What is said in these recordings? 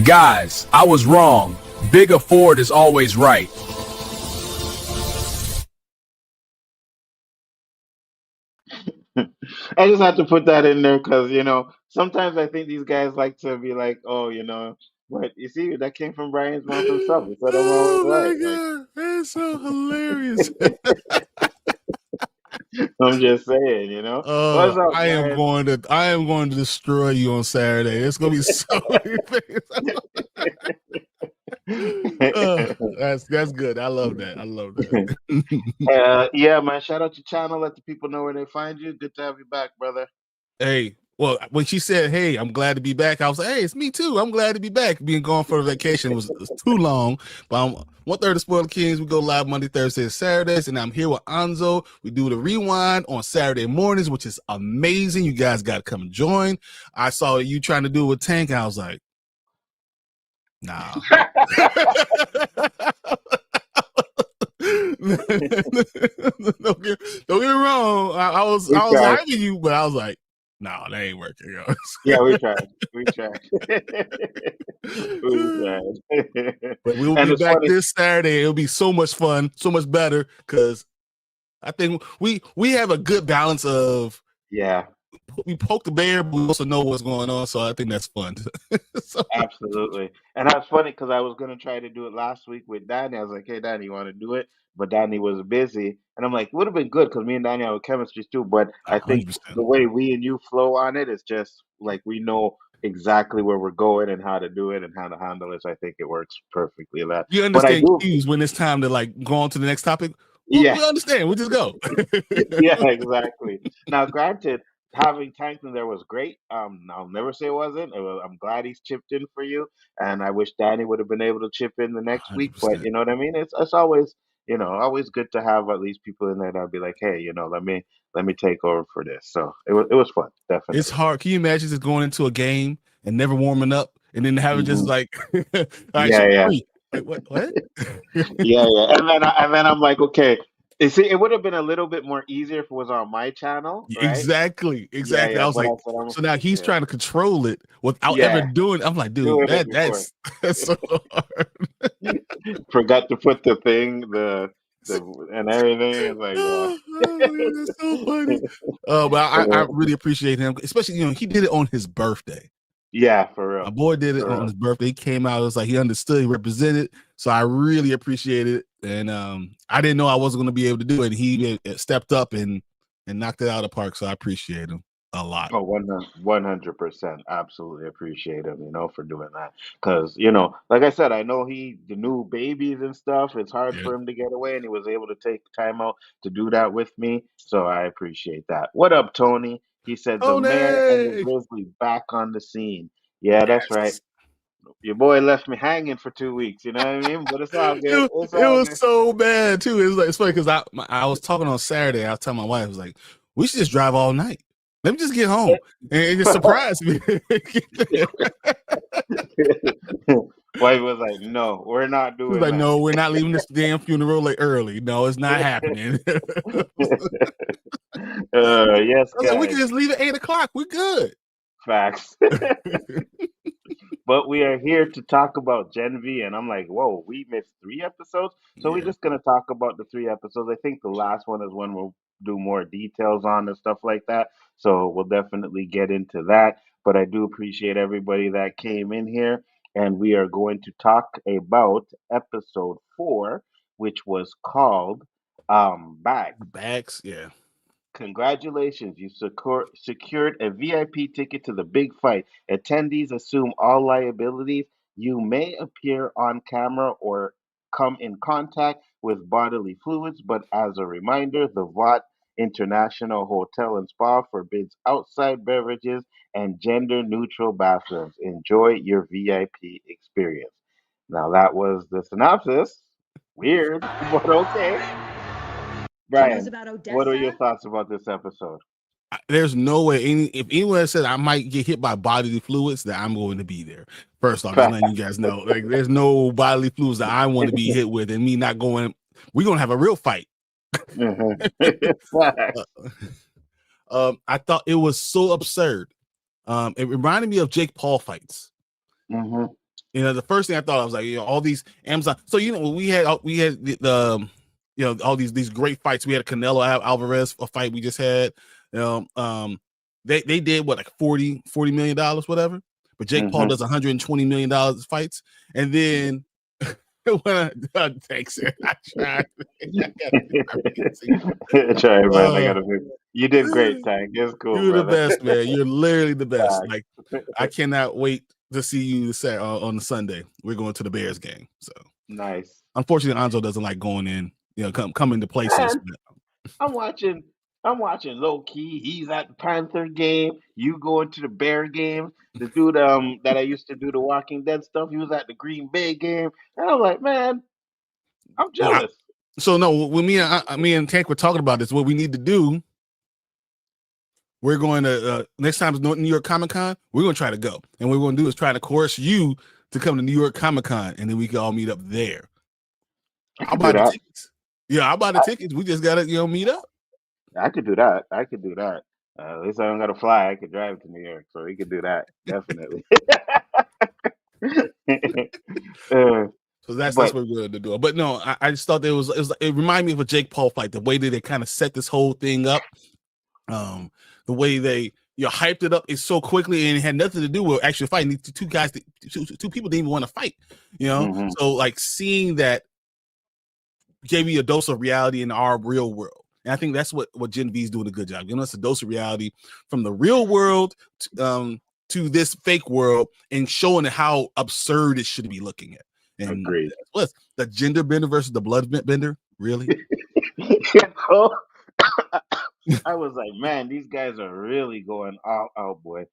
Guys, I was wrong. Bigger Ford is always right. I just had to put that in there because, sometimes I think these guys like to be like, oh, but you see, that came from Brian's mouth himself. He said I'm always Oh right. my god, that's so hilarious. I'm just saying. What's up, I am Brian? going to destroy you on Saturday. It's gonna be so many things. That's good. I love that. I love that. Yeah, man. Shout out your channel. Let the people know where they find you. Good to have you back, brother. Hey, well, when she said, "Hey, I'm glad to be back," I was like, "Hey, it's me too. I'm glad to be back." Being gone for a vacation was too long, but I'm 1/3 of Spoiled Kings. We go live Monday, Thursdays, and Saturdays, and I'm here with Nzo. We do the rewind on Saturday mornings, which is amazing. You guys got to come and join. I saw you trying to do it with Tank, and I was like, "Nah." don't get me wrong. I was We tried. hyping you, but I was like, no, that ain't working. Yeah, we tried. We tried. We tried. But we'll And be it's back funny. this Saturday. It'll be so much fun, so much better, because I think we have a good balance of Yeah. we poke the bear, but we also know what's going on. So I think that's fun. So, Absolutely. And that's funny because I was going to try to do it last week with Danny. I was like, hey, Danny, you want to do it? But Danny was busy. And I'm like, it would have been good because me and Danny have chemistry too. But I think 100%. the way we and you flow on it is just like we know exactly where we're going and how to do it and how to handle it. So I think it works perfectly. That. You But I understand do. cues when it's time to like go on to the next topic. Yeah. We understand. We just go. Yeah, exactly. Now, granted, having Tank in there was great. I'll never say it wasn't. I'm glad he's chipped in for you, and I wish Danny would have been able to chip in the next week. But 100%. you know what I mean? It's always always good to have at least people in there that'll be like, hey, let me take over for this. So it was fun, It's definitely. hard. Can you imagine just going into a game and never warming up and then having just Hmm. like, all right, Yeah, shoot yeah. three. Like what? Yeah, yeah. And then I'm like, okay. You see, it would have been a little bit more easier if it was on my channel, right? Exactly. Yeah, Exactly. yeah. I was But I like, said, so now he's yeah, trying to control it without ever yeah, doing it. I'm like, dude, doing it before. that's so hard. Forgot to put the thing, the and everything. It's like, Oh, man, that's so funny. But I really appreciate him, especially he did it on his birthday. yeah, for My real, boy did it for on real. his birthday. He came out. It was like he understood, he represented. So I really appreciate it. And I didn't know I wasn't going to be able to do it. He stepped up and knocked it out of the park. So I appreciate him a lot. Oh, 100%. Absolutely appreciate him, for doing that. Because, like I said, I know the new babies and stuff, it's hard Yeah. for him to get away, and he was able to take time out to do that with me. So I appreciate that. What up, Tony? He said the mayor and the Tony. Grizzly back on the scene. Yeah, that's right. Yes. Your boy left me hanging for 2 weeks, you know what I mean? But it's all good. It's It all was good. so bad too. It's funny because I was talking on Saturday. I was telling my wife, I was like, we should just drive all night. Let me just get home. And it just surprised me. Wife was like, "No, we're not He was doing like, that." no, we're not leaving this damn funeral like early. No, it's not happening. I Yes, was like, we can guys, just leave at 8:00. We're good. facts. But we are here to talk about Gen V, and I'm like, whoa, we missed 3 episodes, so we're Yeah. just gonna talk about the 3 episodes. I think the last one is one we'll do more details on and stuff like that. So we'll definitely get into that. But I do appreciate everybody that came in here, and we are going to talk about episode 4, which was called Bags. Bags, yeah. Congratulations, you secured a VIP ticket to the big fight. Attendees assume all liabilities. You may appear on camera or come in contact with bodily fluids, but as a reminder, the VOT International Hotel and Spa forbids outside beverages and gender neutral bathrooms. Enjoy your VIP experience. Now, that was the synopsis. Weird, but okay. She knows Brian, about what are your Odessa. thoughts about this episode? There's no way if anyone said I might get hit by bodily fluids, that I'm going to be there. First off, just letting you guys know, like there's no bodily fluids that I want to be hit with, and me not going. We're gonna have a real fight. Facts. I thought it was so absurd. It reminded me of Jake Paul fights. Hmm. The first thing I thought, I was like, all these Amazon. So we had the all these great fights. We had a Canelo Alvarez fight we just had. They did what, like $40 million, whatever. But Jake Paul does $120 million fights, and then when thanks, sir. I tried. Try, man. I gotta fix. You did great, Tank. It's cool, You're brother. the best, man. You're literally the best. Like, I cannot wait to see you on the Sunday. We're going to the Bears game. So nice. Unfortunately, Nzo doesn't like going in. Come into places. Man, I'm watching LOWKEY. He's at the Panther game. You going to the Bear game. The dude that I used to do the Walking Dead stuff, he was at the Green Bay game. And I'm like, man, I'm jealous. So no, when me and Tank were talking about this, what we need to do, we're going to next time is New York Comic Con, we're going to try to go, and what we're going to do is try to coerce you to come to New York Comic Con, and then we can all meet up there. I'll buy the tickets. Yeah, I'll buy the tickets. We just gotta meet up. I could do that. At least I don't gotta fly. I could drive to New York, so we could do that definitely. So that's what we're going to do. But no, I just thought it reminded me of a Jake Paul fight. The way that they kind of set this whole thing up, the way they hyped it up is so quickly, and it had nothing to do with actually fighting. These two guys, two people didn't even want to fight. So like seeing that gave me a dose of reality in our real world. And I think that's what Gen V is doing a good job. Giving us a dose of reality from the real world to this fake world, and showing how absurd it should be looking at. And agreed. What's the gender bender versus the blood bender? Really? I was like, man, these guys are really going all out, boy.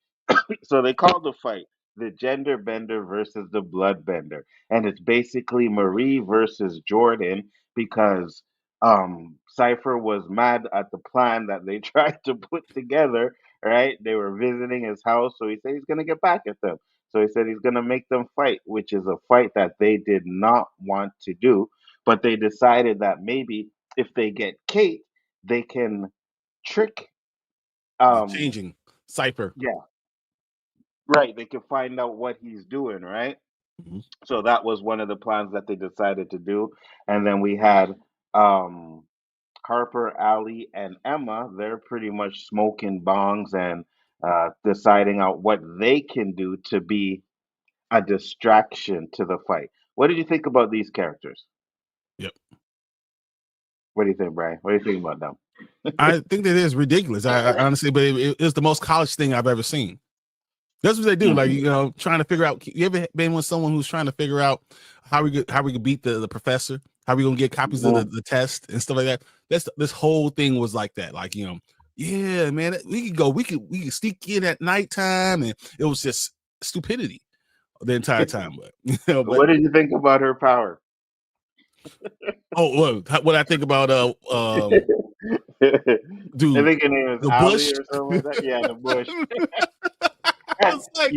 So they called the fight the gender bender versus the blood bender. And it's basically Marie versus Jordan, because Cypher was mad at the plan that they tried to put together, right? They were visiting his house, so he said he's gonna get back at them. So he said he's gonna make them fight, which is a fight that they did not want to do, but they decided that maybe if they get Kate, they can trick changing Cypher. Yeah. Right. They can find out what he's doing, right? So that was one of the plans that they decided to do. And then we had Harper, Ali, and Emma. They're pretty much smoking bongs and deciding out what they can do to be a distraction to the fight. What did you think about these characters? Yep. What do you think, Brian? What do you think about them? I think that is ridiculous. I honestly, but it's the most college thing I've ever seen. That's what they do. Like, trying to figure out. You ever been with someone who's trying to figure out how we could beat the professor? How we gonna get copies of the test and stuff like that? This whole thing was like that. Like, yeah, man, we could sneak in at nighttime, and it was just stupidity the entire time. But, what did you think about her power? What I think about dude, I think her name is the Ali Bush or something like that. Yeah, the Bush. Like,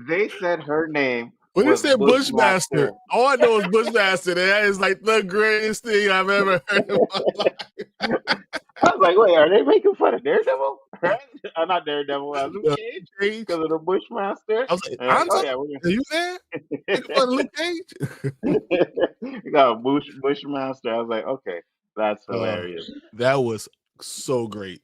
they said her name. When they said Bushmaster, all I know is Bushmaster. That is like the greatest thing I've ever heard in my life. I was like, wait, are they making fun of Daredevil? Right? Not Daredevil, Luke Cage, because of the Bushmaster. I was like, are you there? Making fun of Luke Cage? You got a Bushmaster. I was like, okay, that's hilarious. That was so great.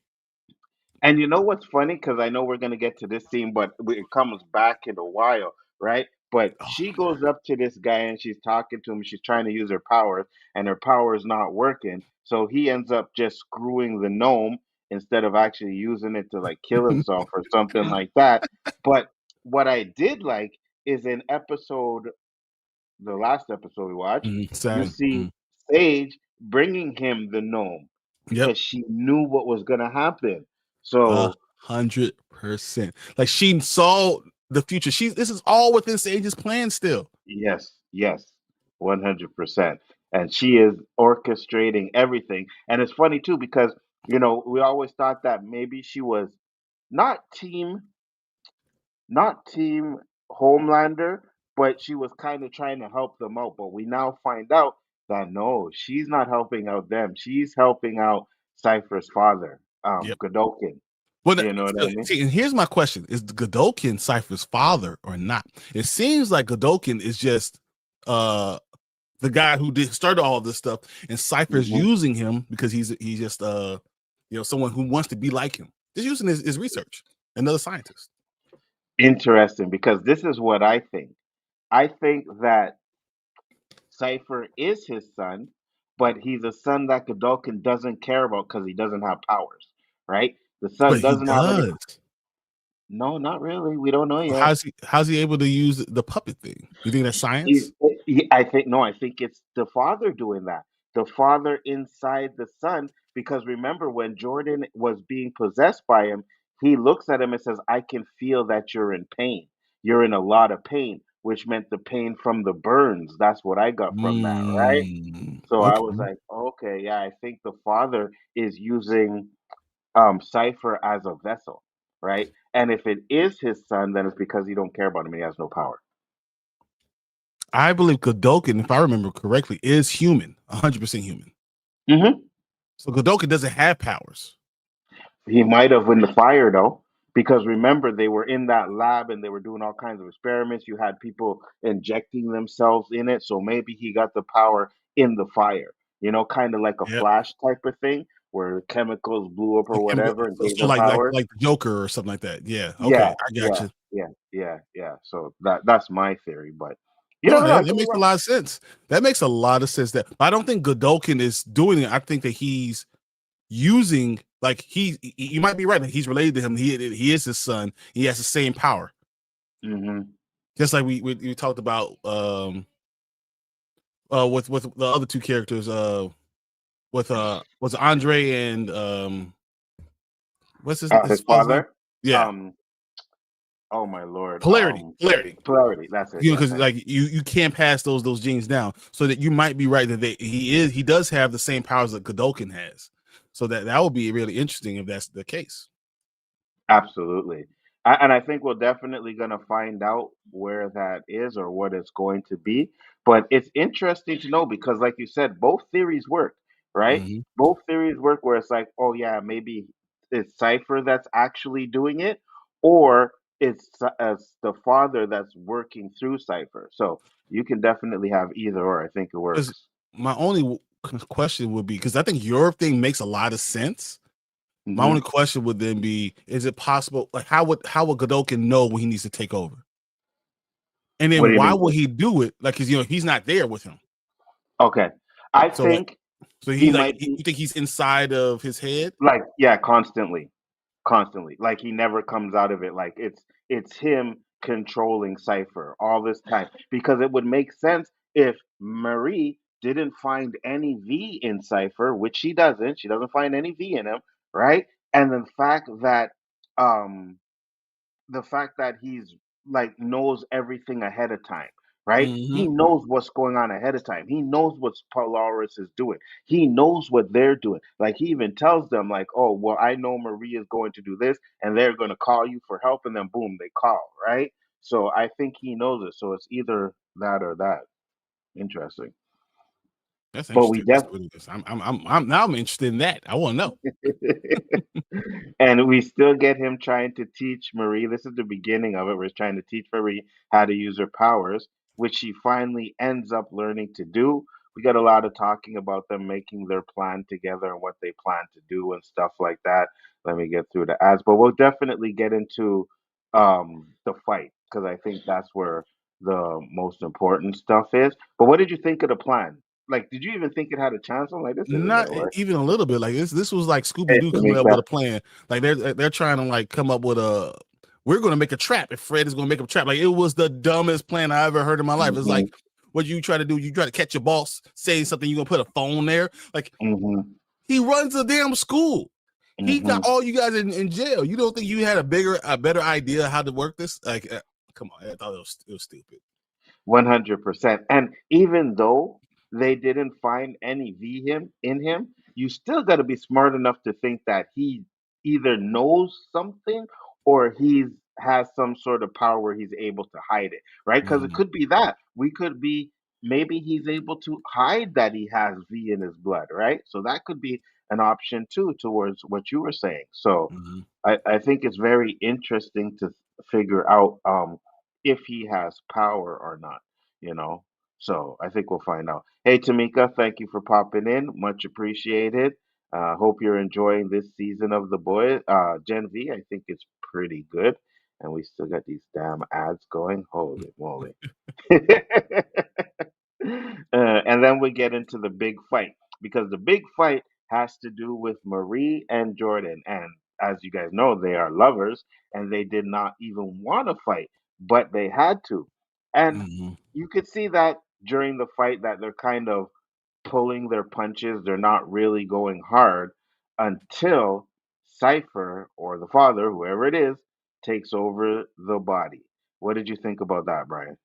And you know what's funny? Because I know we're going to get to this scene, but it comes back in a while, right? But she goes up to this guy and she's talking to him. She's trying to use her powers, and her power is not working. So he ends up just screwing the gnome instead of actually using it to like kill himself or something like that. But what I did like is in the last episode we watched, you see Sage bringing him the gnome because she knew what was going to happen. So 100%. Like, she saw the future. This is all within Sage's plan still. Yes, 100%. And she is orchestrating everything. And it's funny too, because we always thought that maybe she was not team Homelander, but she was kind of trying to help them out. But we now find out that no, she's not helping out them. She's helping out Cypher's father, Godokin. Well, You know what I mean? see, and here's my question: is Godokin Cypher's father or not? It seems like Godokin is just the guy who started all this stuff, and Cypher's using him because he's just someone who wants to be like him. Just using his research. Another scientist. Interesting, because this is what I think. I think that Cypher is his son, but he's a son that Godolkin doesn't care about because he doesn't have powers, right? The son But he doesn't have any. does. No, not really. We don't know yet. How's he able to use the puppet thing? You think that's science? I think no. I think it's the father doing that. The father inside the son, because remember when Jordan was being possessed by him, he looks at him and says, "I can feel that you're in pain. You're in a lot of pain," which meant the pain from the burns. That's what I got from that, right? So I was Okay. like, okay, yeah, I think the father is using Cypher as a vessel, right? And if it is his son, then it's because he don't care about him. He has no power. I believe Godokin, if I remember correctly, is human, 100% human. Mm-hmm. So Godokin doesn't have powers. He might have in the fire though, because remember they were in that lab and they were doing all kinds of experiments. You had people injecting themselves in it, so maybe he got the power in the fire. You know, kind of like a Yep. flash type of thing, where chemicals blew up or whatever and gave So him power. like the Joker or something like that. Yeah. Yeah, Okay, I got you. yeah. So that's my theory, but you No, never know. I that could be makes a wrong. lot of sense. That makes a lot of sense. That I don't think Godokin is doing it. I think that he's using you might be right. He's related to him. He is his son. He has the same power. Mm-hmm. Just like we talked about with the other two characters with was Andre and what's his His father's name? father. Yeah, Um. Oh my lord. Polarity. Polarity. That's it. You know, Yeah. because Thank like you can't pass those genes down. So that you might be right that he does have the same powers that Godolkin has. So that would be really interesting if that's the case. Absolutely. And I think we're definitely going to find out where that is or what it's going to be. But it's interesting to know because, like you said, both theories work, right? Mm-hmm. Both theories work where it's like, oh, yeah, maybe it's Cypher that's actually doing it, or it's the father that's working through Cypher. So you can definitely have either or. I think it Because works. my only question would be because I think your thing makes a lot of sense. My Hmm. only question would then be: is it possible? Like, how would Godolkin know when he needs to take over? And What then do you why mean? would he do it? Like, because he's not there with him. Okay. I So like, think so he he's like, might be you think he's inside of his head? like, yeah, constantly, like he never comes out of it, like it's him controlling Cypher all this time, because it would make sense if Marie didn't find any V in Cypher, which she doesn't find any V in him, right? And um the fact that he's like knows everything ahead of time, right? Mm-hmm. He knows what's going on ahead of time. He knows what Polaris is doing. He knows what they're doing. Like he even tells them, like, "Oh, well, I know Maria is going to do this, and they're going to call you for help." And then boom, they call, right? So I think he knows it. So it's either that or that. Interesting. That's But we interesting. That's def what it is. I'm now I'm interested in that. I want to know. and we still get him trying to teach Marie. This is the beginning of it. We're trying to teach Marie how to use her powers, which she finally ends up learning to do. We got a lot of talking about them making their plan together and what they plan to do and stuff like that. Let me get through the ads, but we'll definitely get into the fight because I think that's where the most important stuff is. But what did you think of the plan? Like, did you even think it had a chance? I'm like, this isn't Not gonna work. even a little bit. Like this was like Scooby Hey, Doo coming up with Tamika. a plan. Like they're trying to like come up with a. We're going to make a trap. If Fred is going to make a trap, like it was the dumbest plan I ever heard in my life. It's Hmm. like what you try to do. You try to catch your boss saying something. You're gonna put a phone there. Like Hmm. he runs a damn school. He got Hmm. all you guys in jail. You don't think you had a better idea how to work this? Like, come on, I thought it was stupid. 100%. And even though they didn't find any him in him, you still got to be smart enough to think that he either knows something or he's has some sort of power where he's able to hide it, right? Because it Mm-hmm. could be that we could be maybe he's able to hide that he has V in his blood, right? So that could be an option too towards what you were saying. So Mm-hmm. I think it's very interesting to figure out if he has power or not, you know. So I think we'll find out. Hey Tamika, thank you for popping in. Much appreciated. Hope you're enjoying this season of The Boys. Gen V, I think it's pretty good. And we still got these damn ads going. Holy moly. And then we get into the big fight because the big fight has to do with Marie and Jordan. And as you guys know, they are lovers and they did not even want to fight, but they had to. And Mhm. you could see that during the fight that they're kind of pulling their punches, they're not really going hard until Cypher or the father, whoever it is, takes over the body. What did you think about that, Brian?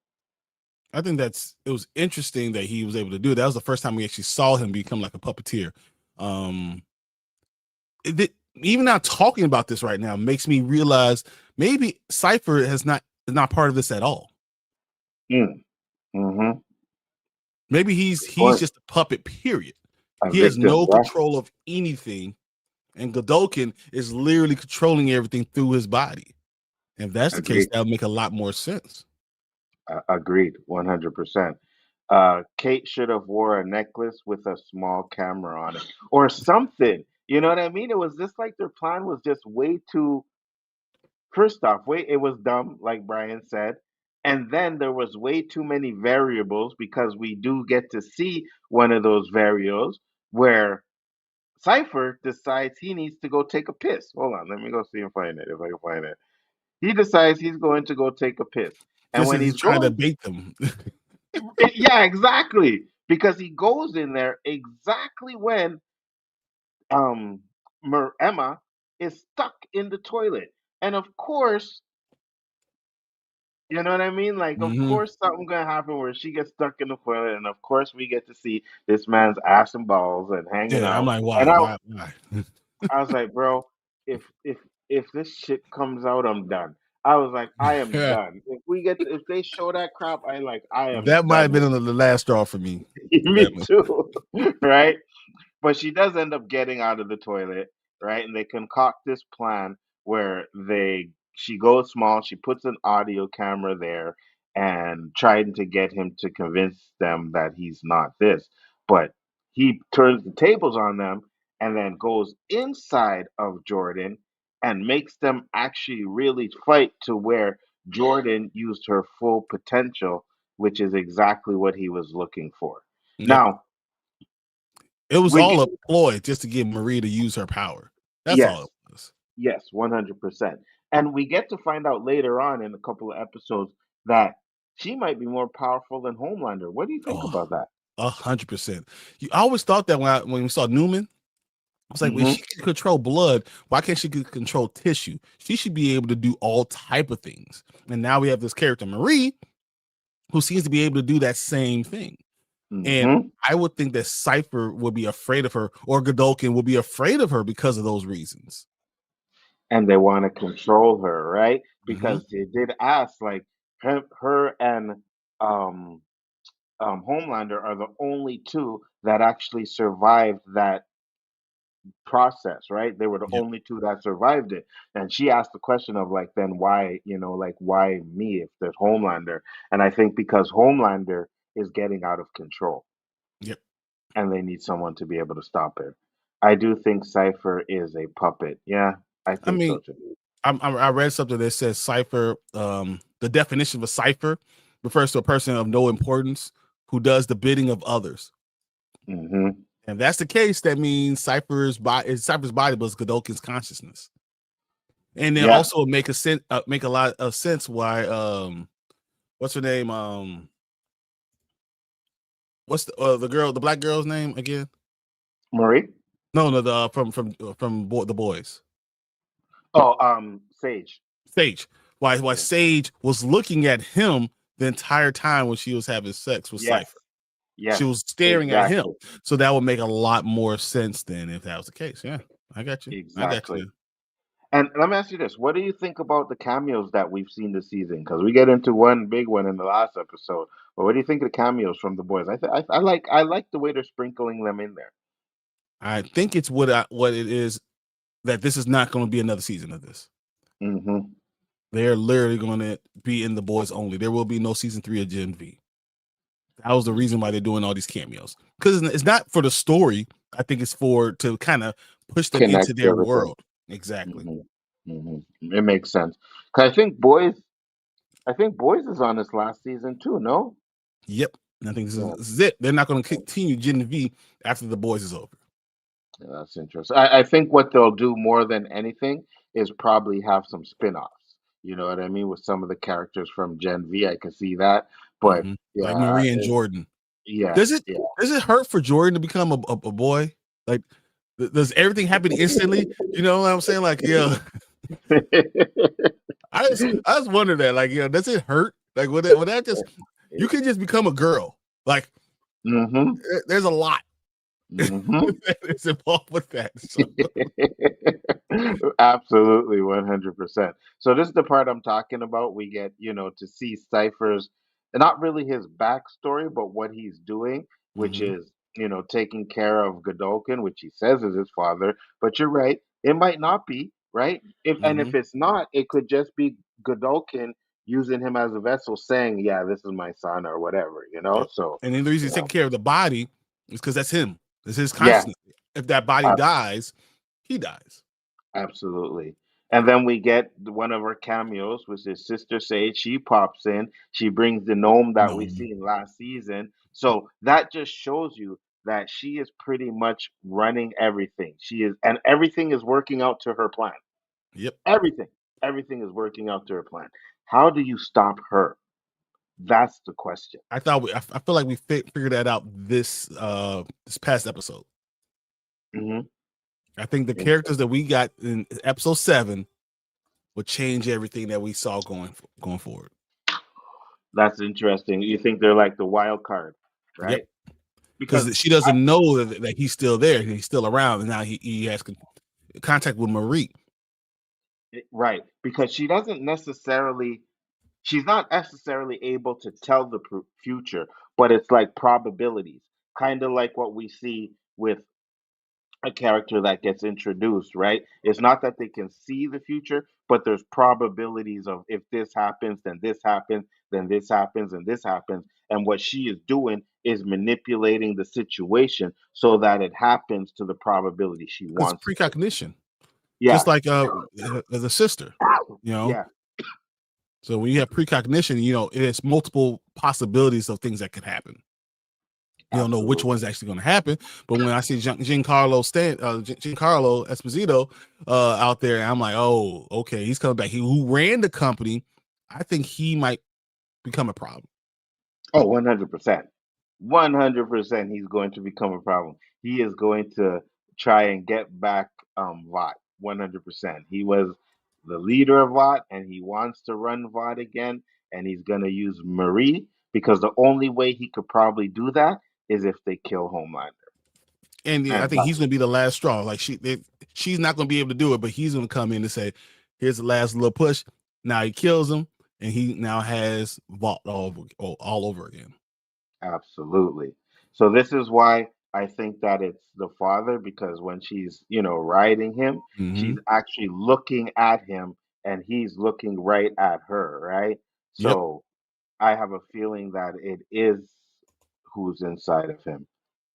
I think it was interesting that he was able to do it. That was the first time we actually saw him become like a puppeteer. Um, Even now talking about this right now makes me realize maybe Cypher is not part of this at all. Mm. Mm-hmm. Maybe he's Or just a puppet, period. a He has victim, no yeah. control of anything, and Godolkin is literally controlling everything through his body. If that's the case, Agreed. that would make a lot more sense. Agreed, 100%. Kate should have wore a necklace with a small camera on it or something. You know what I mean? It was just like their plan was just way too. First off, it was dumb, like Brian said. And then there was way too many variables because we do get to see one of those variables where Cypher decides he needs to go take a piss. Hold on, let me go see and find it if I can find it. He decides he's going to go take a piss. And Just when as he's he's trying to going, bait them. yeah, exactly. Because he goes in there exactly when um Emma is stuck in the toilet. And of course, you know what I mean? Like, of Hmm. course, something gonna happen where she gets stuck in the toilet, and of course, we get to see this man's ass and balls and hanging Yeah, I'm out. like, And why? I was like, bro, if if if this shit comes out, I'm done. I was like, I am Yeah, done. If they show that crap, I am that might have done been with on the last straw for me. it. That Me too, right? But she does end up getting out of the toilet, right? And they concoct this plan where she goes small, she puts an audio camera there and trying to get him to convince them that he's not this. But he turns the tables on them and then goes inside of Jordan and makes them actually really fight to where Jordan used her full potential, which is exactly what he was looking for. Yep. Now, It was we all get, a ploy just to get Marie to use her power. That's all yes. it was. Yes, 100%. And we get to find out later on in a couple of episodes that she might be more powerful than Homelander. What do you think Oh, about that? 100%. I always thought that when we saw Newman, I was like, when Hmm. she can control blood, why can't she control tissue? She should be able to do all type of things. And now we have this character, Marie, who seems to be able to do that same thing. And Hmm. I would think that Cypher would be afraid of her, or Godolkin would be afraid of her because of those reasons. And they want to control her, right? Hmm. Because they did ask, like, her and um, Homelander are the only two that actually survived that process, right? They were the Yep. only two that survived it. And she asked the question of like, then why, like why me if there's Homelander? And I think because Homelander is getting out of control Yep. and they need someone to be able to stop it. I do think Cypher is a puppet. Yeah, I I think so mean, too. I read something that says cipher. The definition of a cipher refers to a person of no importance who does the bidding of others. Hmm. And if that's the case, that means Cypher's body was Godolkin's consciousness. And then Yeah, also make a lot of sense why what's her name? What's the black girl's name again? Marie. No, the the boys. Oh, Sage. Sage. Why Yeah. Sage was looking at him the entire time when she was having sex with Yes. Cypher. She Yes. was staring at him. Exactly. So that would make a lot more sense than if that was the case. Yeah, I got you. I got Exactly. you. And let me ask you this: what do you think about the cameos that we've seen this season? Because we get into one big one in the last episode. But what do you think of the cameos from the boys? I like the way they're sprinkling them in there. I think it's what it is. that this is not going to be another season of this. Mm-hmm. They're literally going to be in the boys only. There will be no season 3 of Gen V. That was the reason why they're doing all these cameos, because it's not for the story. I think it's to kind of push them Connect into their everything. world. Exactly. Mm-hmm. Mm-hmm. It makes sense. 'Cause I think boys is on this last season too. No. Yep. And I think this Yeah. is it. They're not going to continue Gen V after the boys is over. Yeah, that's interesting. I think what they'll do more than anything is probably have some spin-offs. You know what I mean? With some of the characters from Gen V, I can see that. But yeah, Like Marie and Jordan. yeah, Does it hurt for Jordan to become a boy? Like, does everything happen instantly? You know what I'm saying? Like, yeah. I just wonder that. Like, yeah, does it hurt? Like, would that just you can just become a girl? Like, there's a lot. It's involved with that. So. Absolutely, 100%. So this is the part I'm talking about. We get, to see Cypher's, not really his backstory, but what he's doing, which is, taking care of Godolkin, which he says is his father. But you're right, it might not be, right? If it's not, it could just be Godolkin using him as a vessel, saying, "Yeah, this is my son," or whatever, Yep. So, and then the reason he's taking care of the body is because that's him. It's his yeah, consciousness. If that body dies, he dies. absolutely. And then we get one of her cameos, which is Sister Sage. She pops in. She brings the gnome that we seen last season. So that just shows you that she is pretty much running everything. She is, and everything is working out to her plan. Yep. Everything is working out to her plan. How do you stop her? That's the question. I feel like we figured that out this past episode. I think the characters that we got in episode 7 would change everything that we saw going forward. That's interesting. You think they're like the wild card, right? Yep. Because she doesn't know that he's still there, he's still around, and now he has contact with Marie. Right, because she's not necessarily able to tell the future, but it's like probabilities, kind of like what we see with a character that gets introduced, right? It's not that they can see the future, but there's probabilities of, if this happens, then this happens, then this happens, and this happens. And what she is doing is manipulating the situation so that it happens to the probability she It's wants. precognition. Yeah. Just like as a sister, Yeah. So when you have precognition, it's multiple possibilities of things that could happen. You don't know which one's actually going to happen, but when I see Giancarlo Esposito out there, I'm like, oh, okay, he's coming back. Who ran the company? I think he might become a problem. Oh, 100%. 100% he's going to become a problem. He is going to try and get back VOT. 100%. He was the leader of VOT, and he wants to run VOT again, and he's going to use Marie, because the only way he could probably do that is if they kill Homelander. And I think he's going to be the last straw. Like she's not going to be able to do it, but he's going to come in and say, "Here's the last little push." Now he kills him, and he now has VOT all over again. Absolutely. So this is why I think that it's the father, because when she's, riding him, she's actually looking at him, and he's looking right at her, right? So I have a feeling that it is who's inside of him.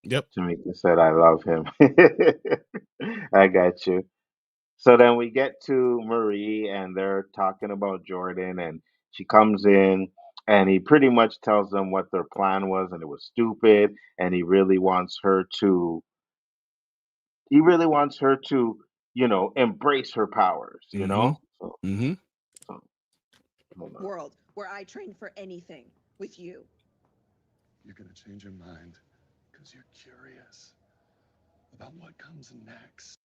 Yep. Tamika said, "I love him." I got you. So then we get to Marie, and they're talking about Jordan, and she comes in, and he pretty much tells them what their plan was, and it was stupid, and he really wants her to embrace her powers, So, World where I train for anything with you. You're gonna change your mind because you're curious about what comes next.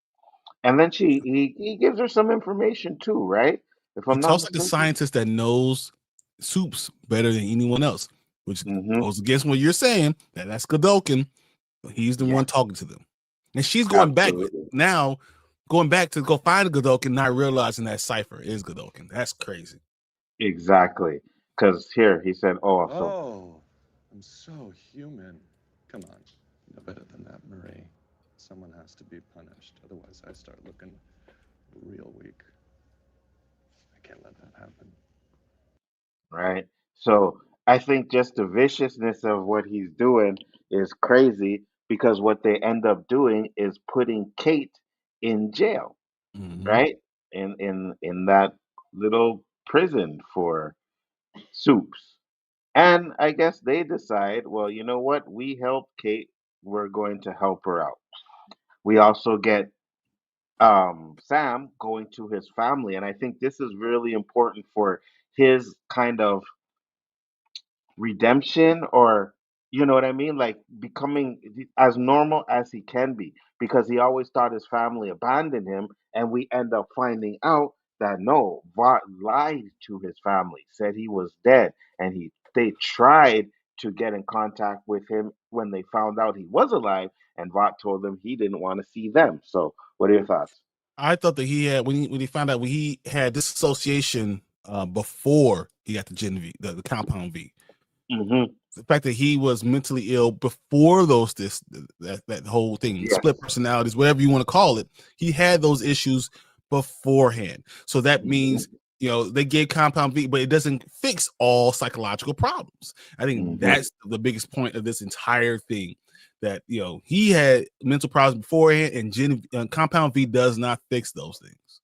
And then he gives her some information too, right? If I'm He not talks like a mistaken. scientist that knows soups better than anyone else, which goes against what you're saying. That's Godolkin. He's the one talking to them, and she's going back now, going back to go find Godolkin, not realizing that Cypher is Godolkin. That's crazy. Exactly, because here he said, "Oh, I'm so human." Come on, no better than that, Marie. Someone has to be punished, otherwise I start looking real weak. I can't let that happen. right? So I think just the viciousness of what he's doing is crazy because what they end up doing is putting Kate in jail, Mm-hmm. right? In that little prison for soups. And I guess they decide, well, you know what? We helped Kate. We're going to help her out. We also get Sam going to his family, and I think this is really important for his kind of redemption, or you know what I mean, like becoming as normal as he can be, because he always thought his family abandoned him, and we end up finding out that no, Vought lied to his family, said he was dead, and they tried to get in contact with him when they found out he was alive, and Vought told them he didn't want to see them. So what are your thoughts? I thought that he had when he found out when he had disassociation before he got the Gen V, the compound V. Hmm. The fact that he was mentally ill before that whole thing, Yes. split personalities, whatever you want to call it, he had those issues beforehand. So that means Hmm. they gave compound V, but it doesn't fix all psychological problems. I think Hmm. that's the biggest point of this entire thing. That he had mental problems beforehand, and compound V does not fix those things.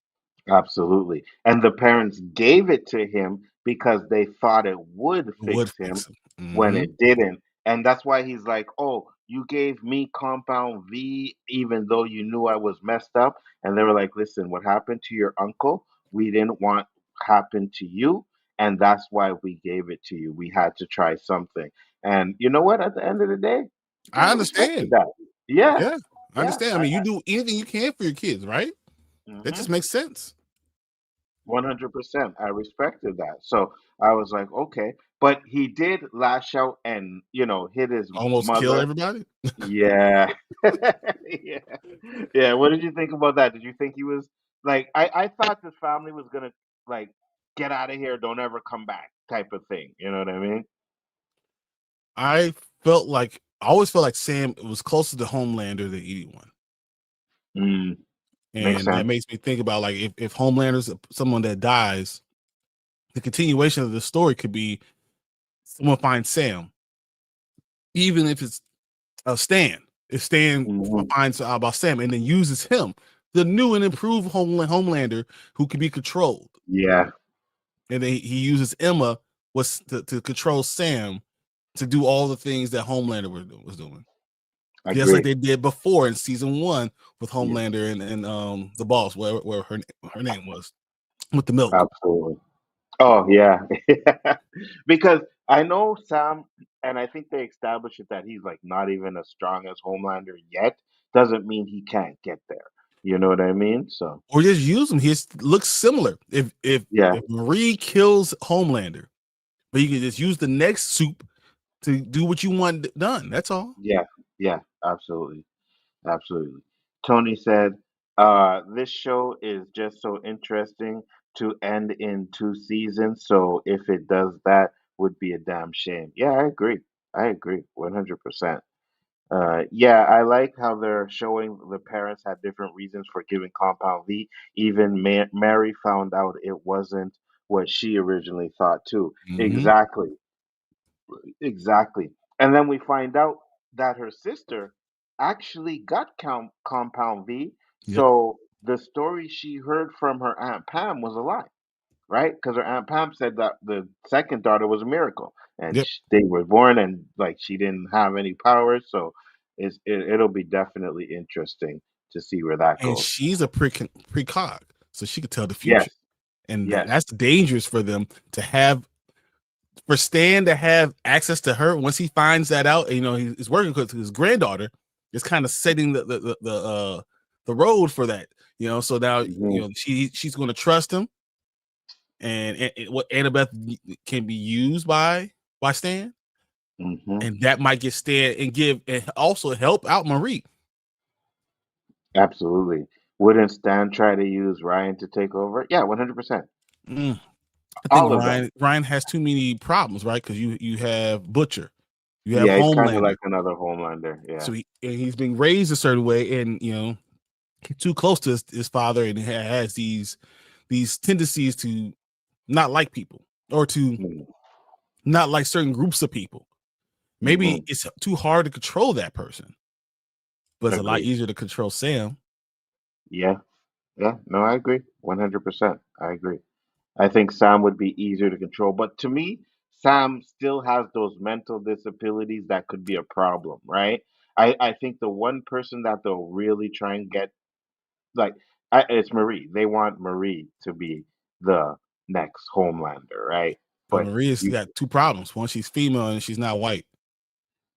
Absolutely. And the parents gave it to him because they thought it would It would fix him fix them. when Mm-hmm. it didn't. And that's why he's like, "Oh, you gave me compound V even though you knew I was messed up." And they were like, "Listen, what happened to your uncle, we didn't want happen to you. And that's why we gave it to you. We had to try something." And you know what? At the end of the day, I kind of respected understand. that. Yeah. Yeah, I Yeah. understand. I mean, you do anything you can for your kids, right? That Mhm. just makes sense. 100%. I respected that. So I was like, okay. But he did lash out and, hit his Almost kill mother. everybody. Yeah. Yeah. Yeah. What did you think about that? Did you think he was like, I thought this family was going to, like, get out of here, don't ever come back type of thing. You know what I mean? I always felt like Sam was closer to Homelander than anyone. Mm, makes And that sense. makes me think about, like, if Homelander's someone that dies, the continuation of the story could be someone finds Sam, even if it's Stan. If Stan Hmm. finds out about Sam and then uses him, the new and improved Homelander who can be controlled, Yeah. and then he uses Emma to control Sam to do all the things that Homelander was doing, just like Agree. they did before in season 1 with Yeah. Homelander and the boss, where her name was, with the milk. Absolutely. Oh yeah, because I know Sam, and I think they established it that he's like not even as strong as Homelander yet. Doesn't mean he can't get there. You know what I mean? So Or just use him. He looks similar. yeah, If Marie kills Homelander, but you can just use the next soup to do what you want done. That's all. yeah, yeah, absolutely, absolutely. Tony said, "This show is just so interesting to end in 2 seasons. So if it does that, would be a damn shame." Yeah, I agree. I agree, 100%. Yeah, I like how they're showing the parents had different reasons for giving Compound V. Even Mary found out it wasn't what she originally thought too. Mm-hmm. Exactly, exactly. And then we find out that her sister actually got Compound V. Yep. So the story she heard from her Aunt Pam was a lie, right? Because her Aunt Pam said that the second daughter was a miracle, and Yep. they were born, and like she didn't have any powers. So it'll be definitely interesting to see where that And goes. she's a precog, so she could tell the Yes, future, and yes, that's dangerous for them to have. For Stan to have access to her once he finds that out, he's working with his granddaughter, is kind of setting the road for that. So now hmm, she's going to trust him, and what Annabeth can be used by Stan, hmm, and that might get Stan and also help out Marie. absolutely. Wouldn't Stan try to use Ryan to take over? Yeah, 100%. Mm. I think All of them. Ryan has too many problems, right? Because you have Butcher, you have Yeah, he's kind of Homelander, like another Homelander. Yeah. so he's being raised a certain way, and too close to his father, and has these tendencies to not like people, or to not like certain groups of people. Maybe it's too hard to control that person, but it's a lot easier to control Sam. Yeah. No, I agree. 100%. I agree. I think Sam would be easier to control, but to me, Sam still has those mental disabilities that could be a problem, right? I think the one person that they'll really try and get, like, it's Marie. They want Marie to be the next Homelander, right? But But Maria's you, got two problems. One, she's female and she's not white.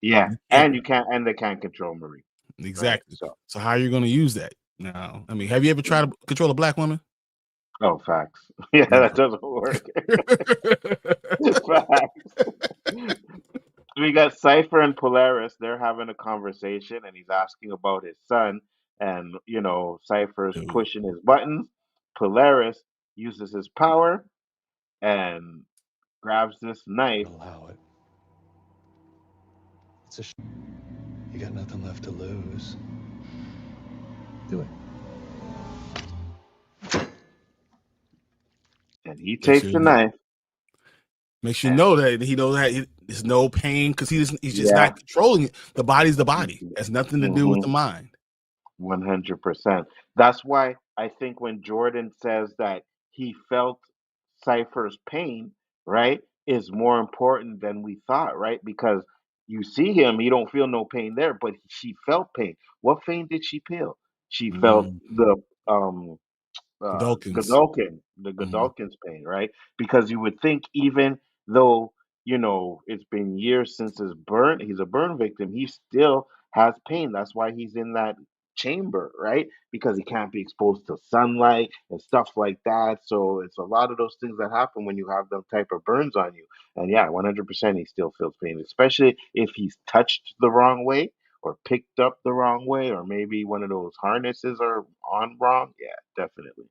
yeah, You can't and you can't, and they can't control Marie, right? exactly. So how are you going to use that? Now, I mean, have you ever tried to control a black woman? Oh, facts. Yeah, No. that doesn't work. Facts. We got Cypher and Polaris. They're having a conversation, and he's asking about his son. And Cypher's Dude, pushing his buttons. Polaris uses his power and grabs this knife. Allow it. It's a you got nothing left to lose. Do it. And he make takes sure the knife. makes you know that he knows that there's no pain, because he's just Yeah. not controlling it. The body's the body. It has nothing to do with the mind. 100%. That's why I think when Jordan says that he felt Cypher's pain, right, is more important than we thought, right? Because you see him, he don't feel no pain there, but she felt pain. What pain did she feel? She felt the Godolkins. The Godolkins pain, right? Because you would think, even though it's been years since he's a burn victim, he still has pain. That's why he's in that chamber, right? Because he can't be exposed to sunlight and stuff like that. So it's a lot of those things that happen when you have them type of burns on you. And yeah, 100% he still feels pain, especially if he's touched the wrong way or picked up the wrong way, or maybe one of those harnesses are on wrong. Yeah, definitely.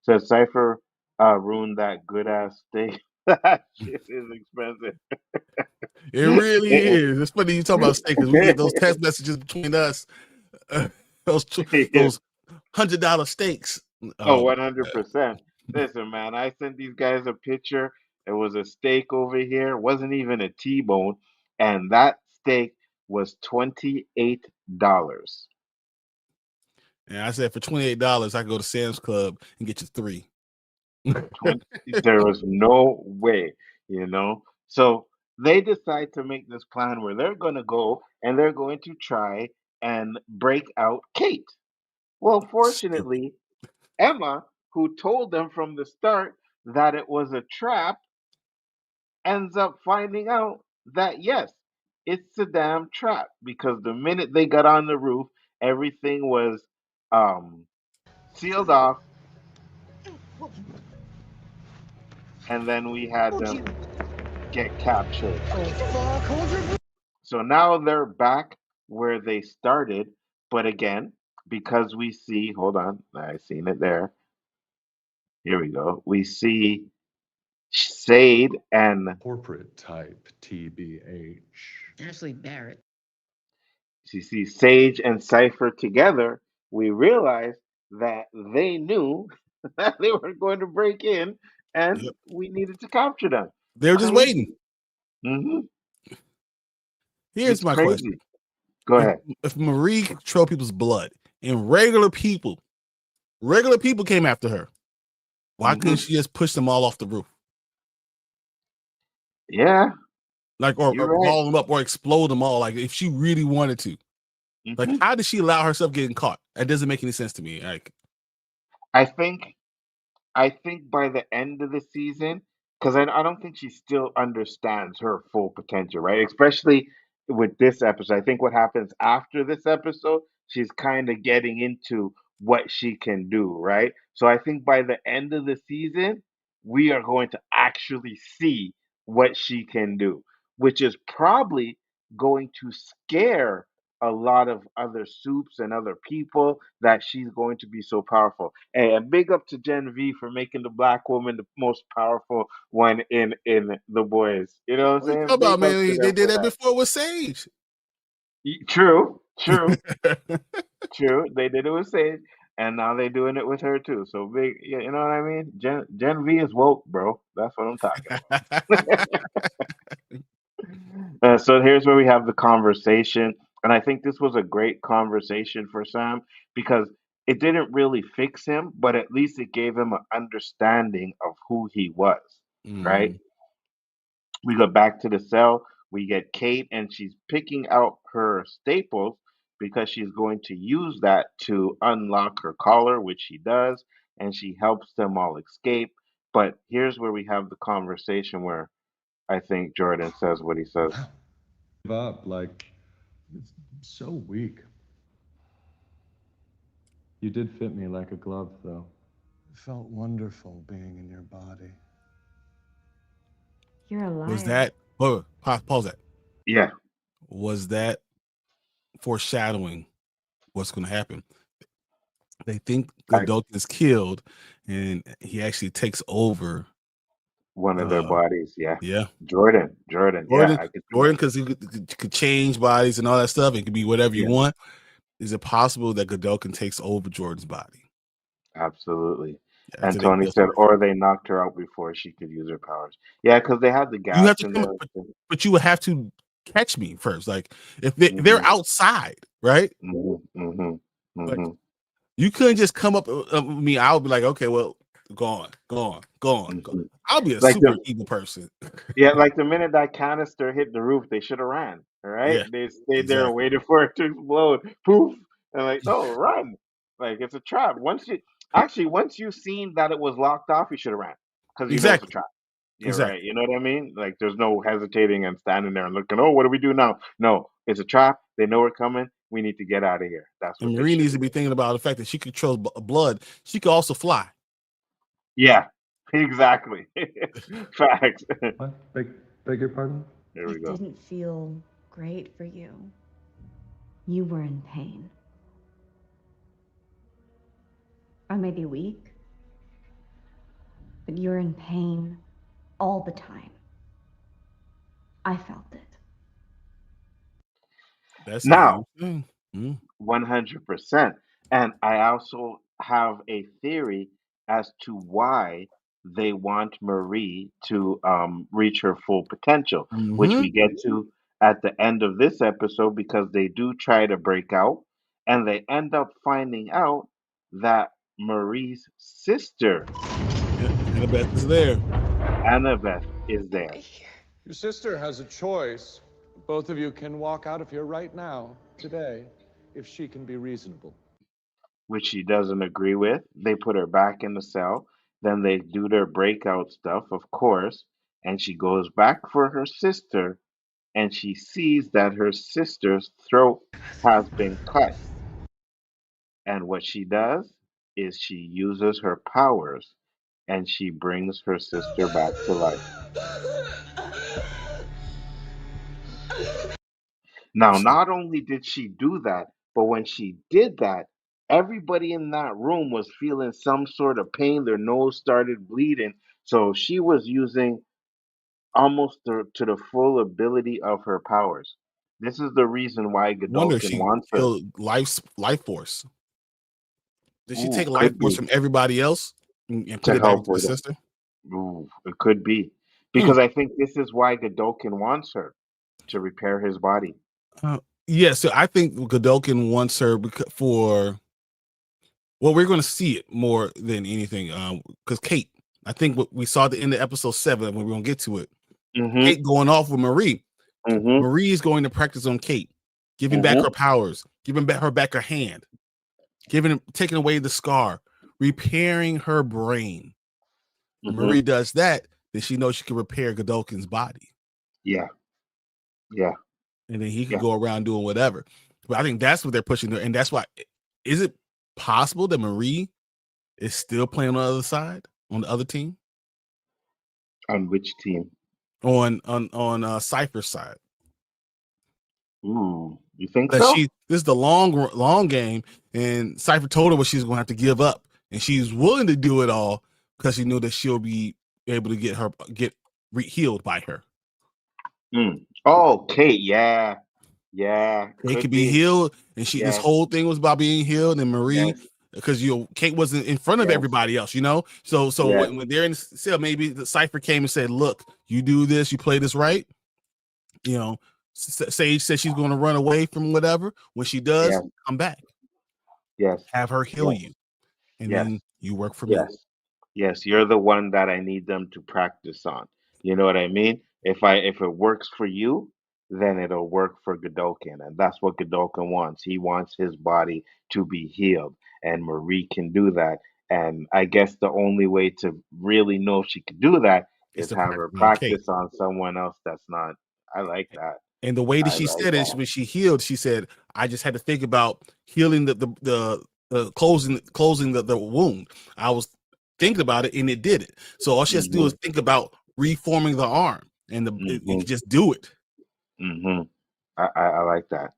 Says Cypher ruined that good ass steak. That shit is expensive. It really is. It's funny you talk about steak, because we get those text messages between us. Those Yeah. $100 steaks. Oh, Oh, 100%. Listen, man, I sent these guys a picture. It was a steak over here. It wasn't even a T-bone, and that steak was $28. and I said for $28, I can go to Sam's Club and get you 3. 20, there was no way. So they decide to make this plan where they're going to go and they're going to try and break out Kate. Well, Stupid. fortunately, Emma, who told them from the start that it was a trap, ends up finding out that yes, it's a damn trap, because the minute they got on the roof, everything was um, sealed off, and then we had them get captured. So now they're back where they started, but again, because we see, hold on, I seen it there. Here we go. We see Sade and Corporate type TBH. Ashley Barrett. you see Sage and Cypher together. We realize that they knew that they were going to break in, and Yep. we needed to capture them. They were just waiting. Crazy. hmm Here's It's my question. crazy. Go ahead. If Marie controlled people's blood and regular people came after her, why couldn't she just push them all off the roof? Yeah, Like, or you're right. ball them up or explode them all, like if she really wanted to. Like, how did she allow herself getting caught? That doesn't make any sense to me. Like, I think by the end of the season, because I don't think she still understands her full potential, right? Especially with this episode. I think what happens after this episode, she's kind of getting into what she can do, right? So I think by the end of the season, we are going to actually see what she can do, which is probably going to scare a lot of other soups and other people, that she's going to be so powerful. Hey, and big up to Gen V for making the black woman the most powerful one in the boys. You know what I'm what you saying? talking about, Big up to man? They them did for that that. before with Sage. True, true, True. They did it with Sage, and now they're doing it with her too. So big, you know what I mean? Gen V is woke, bro. That's what I'm talking about. So here's where we have the conversation, and I think this was a great conversation for Sam because it didn't really fix him, but at least it gave him an understanding of who he was, right? Mhm. We go back to the cell. We get Kate, and she's picking out her staples because she's going to use that to unlock her collar, which she does, and she helps them all escape. But here's where we have the conversation where I think Jordan says what he says. Give up, like, it's so weak. You did fit me like a glove, though. It felt wonderful being in your body. You're a liar. Was that? Oh, pause that. Yeah, Was that foreshadowing what's going to happen? They think Godot is killed, and he actually takes over one of their bodies. Yeah, Yeah, Jordan. Yeah, I could see Jordan, that. because he could change bodies and all that stuff. It could be whatever you Yeah. want. Is it possible that Godot takes over Jordan's body? Absolutely. Yeah, And after they Tony kill said, her. or they knocked her out before she could use her powers. Yeah, because they had the You have gas to in come, there. but you would have to catch me first. Like if they're outside, right? Like you couldn't just come up with me. I would be like, okay, well, go on. I'll be a Like super evil person. Yeah, like the minute that canister hit the roof, they should have ran. All right, Yeah, they stayed there exactly. waiting for it to explode. Poof, and like, no, run! Like it's a trap. Once you seen that it was locked off, you should have ran because you know it's a Exactly. trap. Yeah, right. Exactly. You know what I mean? Like there's no hesitating and standing there and looking. Oh, what do we do now? No, it's a trap. They know we're coming. We need to get out of here. That's what And they Marie should needs be to be doing. thinking about the fact that she controls blood. She could also fly. Yeah, exactly. Facts. What? Beg your pardon? There we It go. didn't feel great for you. You were in pain. I may be weak, but you're in pain all the time. I felt it. That's a Now, huge thing. 100%. And I also have a theory as to why they want Marie to reach her full potential, which Mm-hmm. we get to at the end of this episode because they do try to break out and they end up finding out that Marie's sister, Yeah, Annabeth is there. Annabeth, is there. Your sister has a choice. Both of you can walk out of here right now, today, if she can be reasonable. Which she doesn't agree with. They put her back in the cell. Then they do their breakout stuff, of course, and she goes back for her sister and she sees that her sister's throat has been cut. And what she does is she uses her powers and she brings her sister back to life. Now, not only did she do that, but when she did that, everybody in that room was feeling some sort of pain. Their nose started bleeding. So she was using almost to the full ability of her powers. This is the reason why Wonder if Godolkin she wants her. killed life force. Did she Ooh, take life could force be from everybody else and put to it back help into the with it. sister? Ooh, it could be. Hmm. Because I think this is why Godolkin wants her to repair his body. Yeah, so I think Godolkin wants her for well, we're going to see it more than anything. Because Kate, I think what we saw at the end of episode 7 when we're going to get to it. Mm-hmm. Kate going off with Marie. Mm-hmm. Marie is going to practice on Kate, giving back her powers, giving her back her hand, taking away the scar, repairing her brain. When Marie does that, then she knows she can repair Godolkin's body. Yeah. Yeah. And then he could go around doing whatever. But I think that's what they're pushing there. And that's why, is it possible that Marie is still playing on the other side, on the other team? On which team? On Cypher's side. Ooh, you think That so? this is the long game, and Cypher told her what she's going to have to give up, and she's willing to do it all because she knew that she'll be able to get healed by her. Oh, Kate, yeah. Yeah, Kate could could be be. healed, and this Yes, whole thing was about being healed, and Marie, yes, because Kate wasn't in front of yes, everybody else, So yes. when they're in the cell, maybe the Cypher came and said, "Look, you do this, you play this right." Sage says she's going to run away from whatever. When she does, Yes, come back, yes, have her heal yes, you, and yes, then you work for me. yes, yes. You're the one that I need them to practice on. You know what I mean? If it works for you, then it'll work for Godolkin, and that's what Godolkin wants. He wants his body to be healed, and Marie can do that. And I guess the only way to really know if she can do that It's is the have her practice on Kate. practice on someone else that's not. I like that. And the way that I she like said it, that. when she healed, she said, "I just had to think about healing the closing the wound. I was thinking about it, and it did it. So all she has to do Hmm. is think about reforming the arm, and it Hmm. can just do it." Hmm. I like that.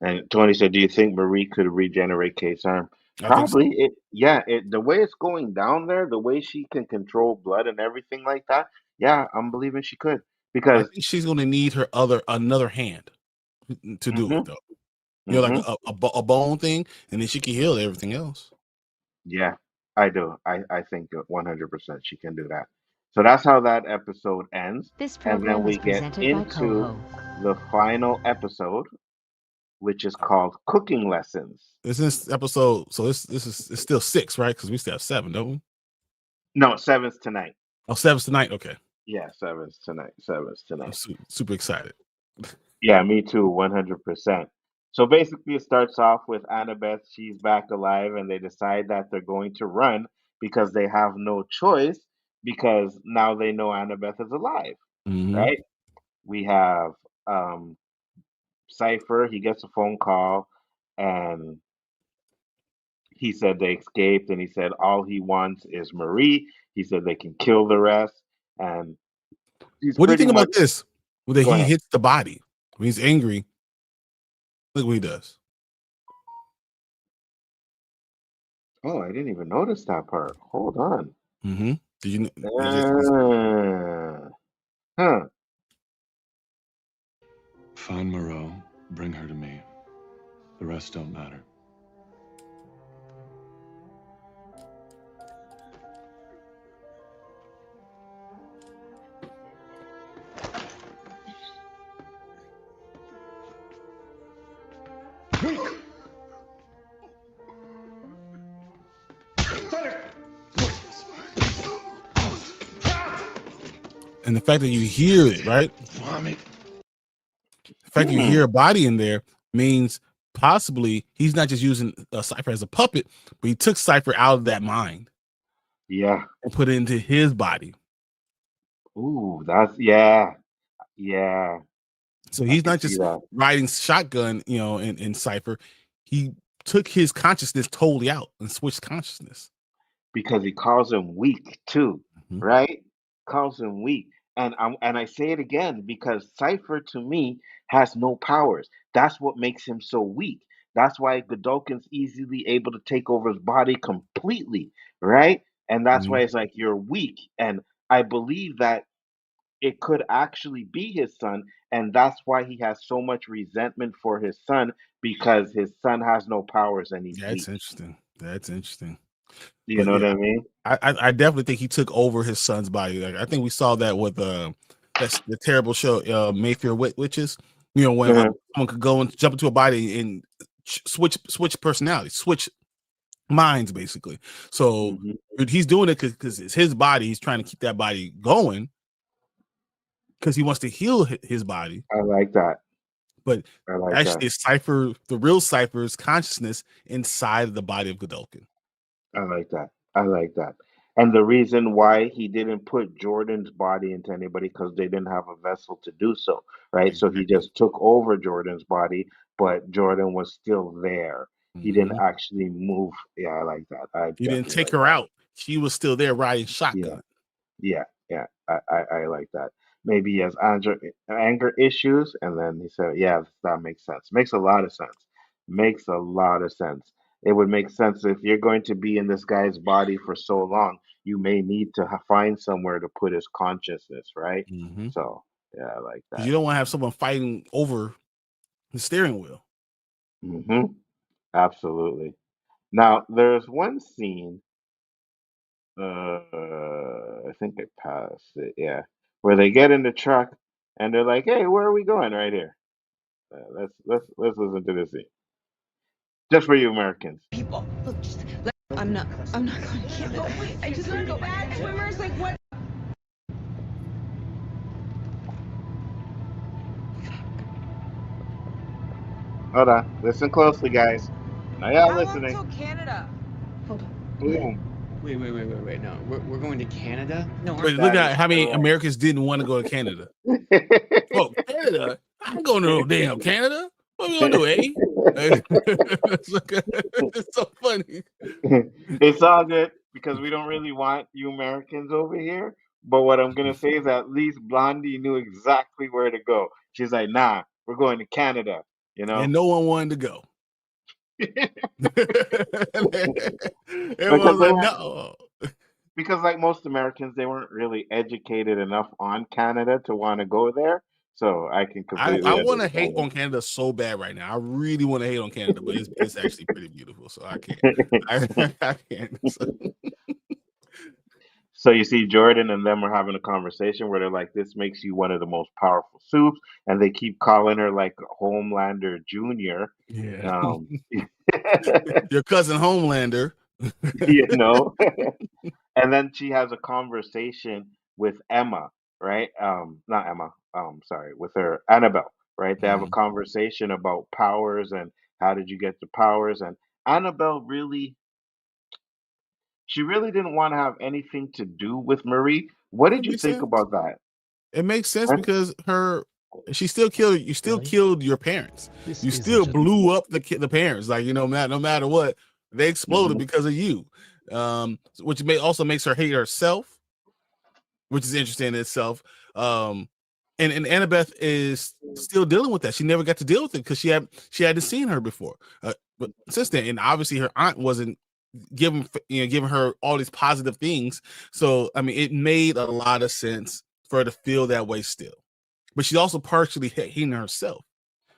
And Tony said, "Do you think Marie could regenerate Kate's arm?" I think Probably. so. Yeah. The way it's going down there, the way she can control blood and everything like that. Yeah, I'm believing she could I because. think she's going to need her another hand to do it Hmm. though. Like Hmm. a bone thing, and then she can heal everything else. Yeah, I do. I think 100% she can do that. So that's how that episode ends, This and then program is we get presented by into Coho. the final episode, which is called Cooking Lessons. This is episode, so it's still 6, right? Because we still have 7, don't we? No, seven's tonight. Oh, 7's tonight. Okay, Yeah, seven's tonight. Seven's I'm tonight. super excited. Yeah, me too, 100%. So basically, it starts off with Annabeth. She's back alive, and they decide that they're going to run because they have no choice because now they know Annabeth is alive, Hmm. right? We have um, Cypher. He gets a phone call, and he said they escaped, and he said all he wants is Marie. He said they can kill the rest, and he's What do you pretty think much. about this? That Go he ahead. hits the body when he's angry. Look what he does. Oh, I didn't even notice that part. Hold on. Mm-hmm. Did you? Huh. Find Moreau, bring her to me. The rest don't matter. And the fact that you hear it, right? The fact that you Hmm. hear a body in there means possibly he's not just using Cypher as a puppet, but he took Cypher out of that mind Yeah. and put it into his body. Ooh, that's yeah. Yeah. So I he's can not see just that riding shotgun, in Cypher. He took his consciousness totally out and switched consciousness. because he calls him weak too, Mhm. right? Calls him weak. And I say it again because Cypher to me has no powers. That's what makes him so weak. That's why Godolkin's easily able to take over his body completely, right? And that's why Mhm. it's like you're weak. And I believe that it could actually be his son, and that's why he has so much resentment for his son because his son has no powers and he's That's weak. interesting. That's interesting. You But know yeah, what I mean? I definitely think he took over his son's body. Like I think we saw that with that's the terrible show Mayfair Witches. When Mhm. someone could go and jump into a body and switch personality, switch minds, basically. So Mhm. he's doing it because it's his body. He's trying to keep that body going because he wants to heal his body. I like that. But I like that. actually, Cypher, the real Cypher's consciousness inside of the body of Godolkin. I like that. I like that. And the reason why he didn't put Jordan's body into anybody because they didn't have a vessel to do so, right? So he Exactly. just took over Jordan's body, but Jordan was still there. He didn't Mhm. actually move. Yeah, I like that. I He didn't definitely take like her that. out. She was still there riding Yeah. shotgun. Yeah, yeah, I like that. Maybe he has anger issues, and then he said, "Yeah, that makes sense. Makes a lot of sense. Makes a lot of sense. It would make sense if you're going to be in this guy's body for so long, you may need to find somewhere to put his consciousness, right? Because So, yeah, I like you that. don't want to have someone fighting over the steering wheel. Absolutely. Now, there's one scene, I think I passed it, yeah, where they get in the truck and they're like, "Hey, where are we going?" Right here. Let's listen to this scene, just for you Americans. People, look, I'm not going to Canada. I just want to go back. Swimmers, like what? Hold on, listen closely, guys. Now y'all How long listening? till Canada? Hold on. Boom. Wait. No, we're going to Canada? No, But look That is at how many correct. Americans didn't want to go to Canada. Oh, Canada? I ain't going to no damn Canada. What we gonna do, eh? It's so funny. It's all good because we don't really want you Americans over here. But what I'm gonna say is at least Blondie knew exactly where to go. She's like, "Nah, we're going to Canada." You know, And no one wanted to go. because Everyone's they like, were no. because like most Americans, they weren't really educated enough on Canada to want to go there. So I can I completely want to hate understand on Canada so bad right now. I really want to hate on Canada, but it's actually pretty beautiful. So I can't. it. I can't. So, So you see, Jordan and them are having a conversation where they're like, "This makes you one of the most powerful soups," and they keep calling her like Homelander Junior. yeah. Um, Your cousin Homelander. you know. And then she has a conversation with Emma, right? Not Emma. Sorry, with her Annabelle, right? They have a Mhm. conversation about powers and how did you get the powers, and Annabelle really, she really didn't want to have anything to do with Marie. What That did you makes think sense. about that? It makes sense Huh? because she still killed you. Still Really? killed your parents. This You isn't still just blew up the parents. Like no matter what, they exploded Hmm. because of you. Which also makes her hate herself, which is interesting in itself. And Annabeth is still dealing with that. She never got to deal with it because she hadn't seen her before. But since then, and obviously her aunt wasn't giving her all these positive things. So I mean, it made a lot of sense for her to feel that way still. But she's also partially hating herself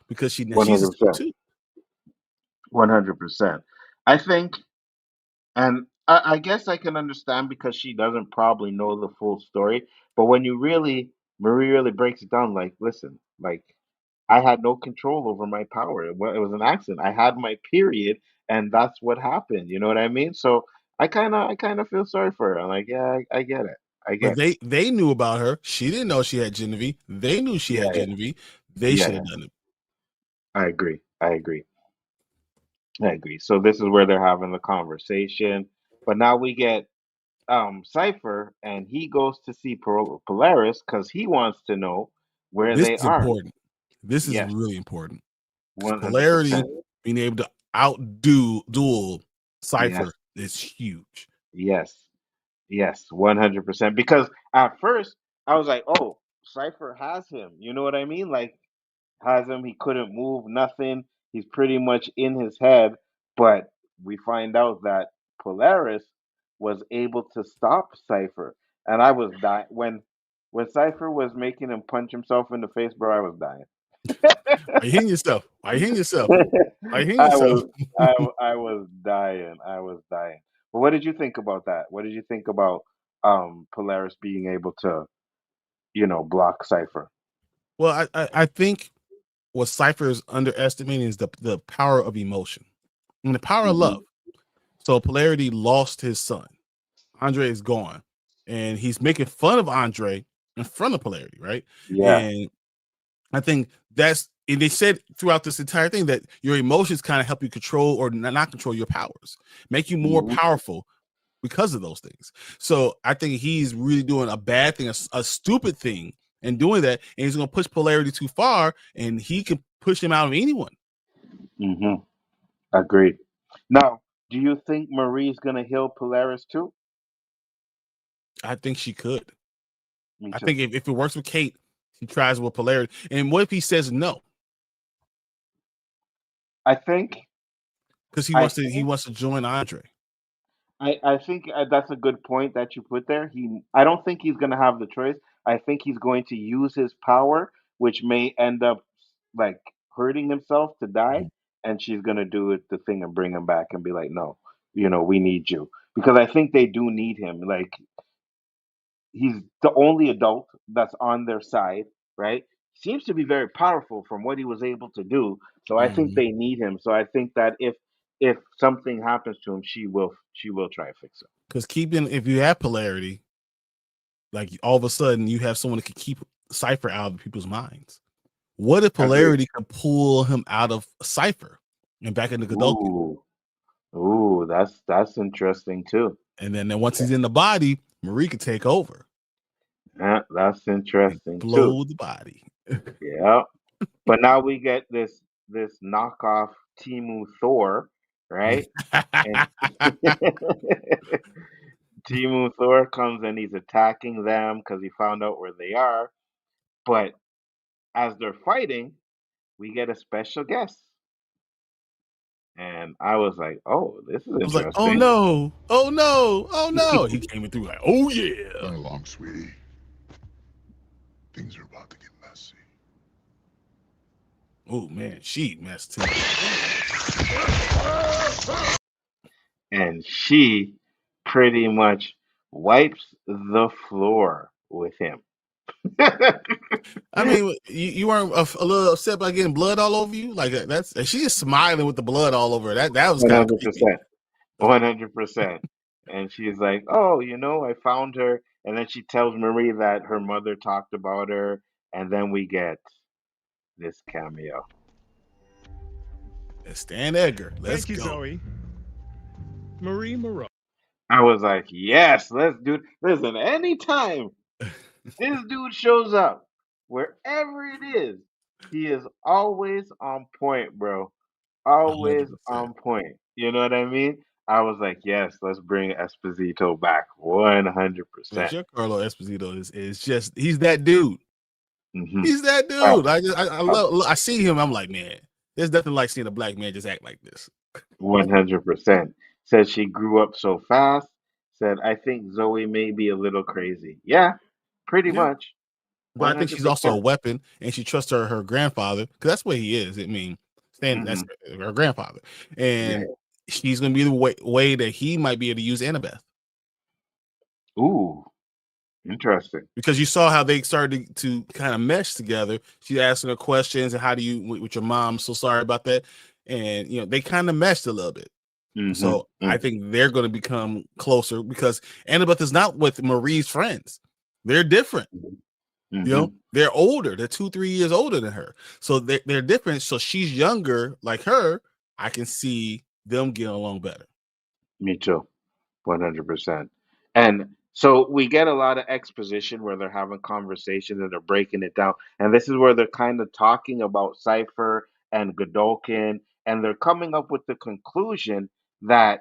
because One she's a hundred soup percent. too. 100%. I think, and I guess I can understand because she doesn't probably know the full story. But when Marie really breaks it down, like, listen, like, I had no control over my power. It was an accident. I had my period, and that's what happened. You know what I mean? So I kind of feel sorry for her. I'm like, yeah, I get it. I But get it. they knew about her. She didn't know she had Genevieve. They knew she Yeah, had yeah, Genevieve. They yeah, should yeah. have done it. I agree. I agree. I agree. So this is where they're having the conversation. But now we get Cypher, and he goes to see Polaris because he wants to know where This they is are. important. This is Yes, really important because 100%. polarity being able to outdo duel Yes, Cipher is huge. yes, yes, 100%. Because at first I was like, oh, Cypher has him. You know what I mean? Like, has him. He couldn't move nothing. He's pretty much in his head. But we find out that Polaris was able to stop Cypher, and I was dying when Cypher was making him punch himself in the face, bro. I was dying. Are you hitting yourself? Are you hitting yourself? Are you hitting I yourself? was I was dying. I was dying. But what did you think about that? What did you think about Polaris being able to, block Cypher? Well, I think what Cypher is underestimating is the power of emotion and the power of Hmm. love. So Polarity lost his son. Andre is gone, and he's making fun of Andre in front of Polarity, right? Yeah. And I think and they said throughout this entire thing that your emotions kind of help you control or not control your powers, make you more Hmm. powerful because of those things. So I think he's really doing a bad thing, a stupid thing, and doing that, and he's going to push Polarity too far, and he can push him out of anyone. Hmm. Agreed. Now, do you think Marie's gonna heal Polaris too? I think she could. Me I too. think if it works with Kate, he tries with Polarity. And what if he says no? I think Because I he think wants to join Andre. I think that's a good point that you put there. I don't think he's gonna have the choice. I think he's going to use his power, which may end up like hurting himself to die, and she's gonna do it the thing and bring him back and be like, no, we need you because I think they do need him. Like he's the only adult that's on their side, right? Seems to be very powerful from what he was able to do. So I think they need him. So I think that if something happens to him, she will try to fix him. Because if you have polarity, like all of a sudden you have someone that can keep Cypher out of people's minds. What if polarity could pull him out of Cypher and back into Godolphin? Ooh, that's interesting too. And then once he's in the body, Marie could take over. Yeah, that's interesting Blow too. the body. Yeah. But now we get this knockoff Timu Thor, right? And Timu Thor comes and he's attacking them because he found out where they are. But as they're fighting, we get a special guest. And I was like, oh, this is I was interesting. like, oh no, oh no, oh no. He came in through like, oh yeah. Run along, sweetie. Things are about to get messy. Oh man, she messed too. And she pretty much wipes the floor with him. I mean, you weren't a little upset by getting blood all over you? Like that's and she's smiling with the blood all over her. That was kind of 100%. And she's like, oh, I found her. And then she tells Marie that her mother talked about her. And then we get this cameo. Stan Edgar. Let's Thank you, go. Zoe. Marie Moreau. I was like, yes, let's do it. Listen, anytime this dude shows up, wherever it is, he is always on point, bro. Always 100%. on point. You know what I mean? I was like, yes, let's bring Esposito back 100%. Giancarlo Esposito is just he's that dude. Mm-hmm. He's that dude. I see him. I'm like, man, there's nothing like seeing a black man just act like this. 100%. Said she grew up so fast. Said, I think Zoe may be a little crazy. Yeah, pretty much. But I think she's also a weapon, and she trusts her grandfather because that's what he is. I mean, Stan, that's her grandfather, and she's gonna be the way that he might be able to use Annabeth. Ooh, interesting. Because you saw how they started to kind of mesh together. She's asking her questions and how do you with your mom? So sorry about that, and they kind of meshed a little bit. So I think they're going to become closer because Annabeth is not with Marie's friends. They're different. They're older. They're 2-3 years older than her. So they're different. So she's younger like her. I can see them getting along better. Me too. 100%. And so we get a lot of exposition where they're having conversations and they're breaking it down. And this is where they're kind of talking about Cypher and Godolphin. And they're coming up with the conclusion that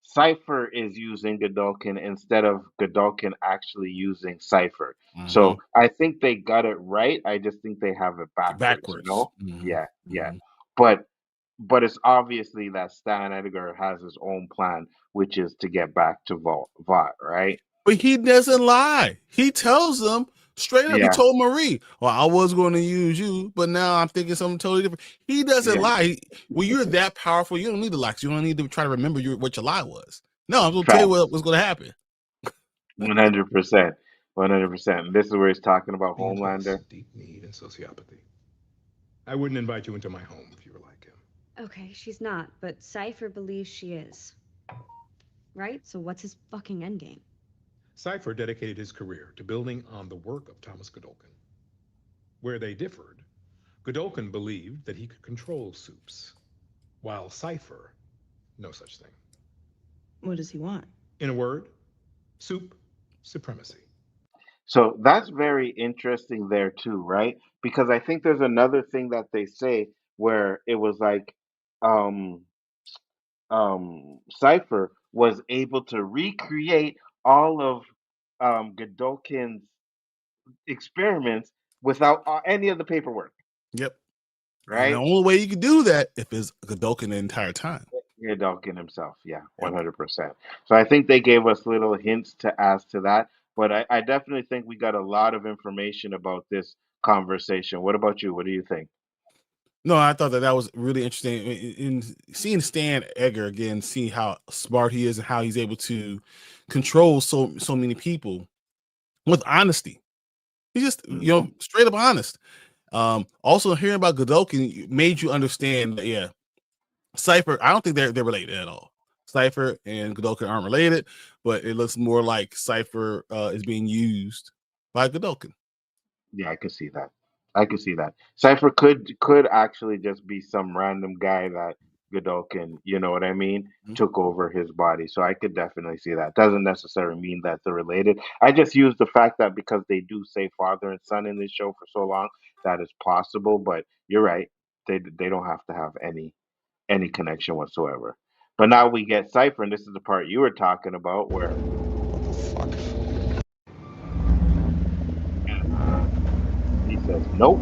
Cypher is using Godolphin instead of Godolphin actually using Cypher. So I think they got it right. I just think they have it backwards. Yeah. But it's obviously that Stan Edgar has his own plan, which is to get back to Vought, right? But he doesn't lie. He tells them straight up. He told Marie, well, I was going to use you, but now I'm thinking something totally different. He doesn't lie. When you're that powerful, you don't need to lie. You don't need to try to remember what your lie was. No, I'm going to tell you what's going to happen. 100%. 100%. This is where he's talking about Homelander. Deep need and sociopathy. I wouldn't invite you into my home if you were like him. Okay, she's not, but Cypher believes she is. Right? So what's his fucking endgame? Cypher dedicated his career to building on the work of Thomas Godolphin. Where they differed, Godolphin believed that he could control soups, while Cypher, no such thing. What does he want? In a word, soup supremacy. So that's very interesting there too, right? Because I think there's another thing that they say where it was like Cypher was able to recreate all of Godolphin's experiments without any of the paperwork. Yep. Right. And the only way you can do that if it's Godolphin the entire time. Godolphin himself, 100%. So I think they gave us little hints to add to that, but I definitely think we got a lot of information about this conversation. What about you? What do you think? No, I thought that was really interesting. In seeing Stan Edgar again, seeing how smart he is and how he's able to control so many people with honesty. He's just straight up honest. Also hearing about Godokin made you understand that Cypher. I don't think they're related at all. Cypher and Godokin aren't related, but it looks more like Cypher is being used by Godokin. Yeah, I could see that. I could see that. Cypher could actually just be some random guy that Godolkin, you know what I mean, took over his body. So I could definitely see that. Doesn't necessarily mean that they're related. I just use the fact that because they do say father and son in this show for so long, that is possible. But you're right. They don't have to have any connection whatsoever. But now we get Cypher, and this is the part you were talking about where he says, nope.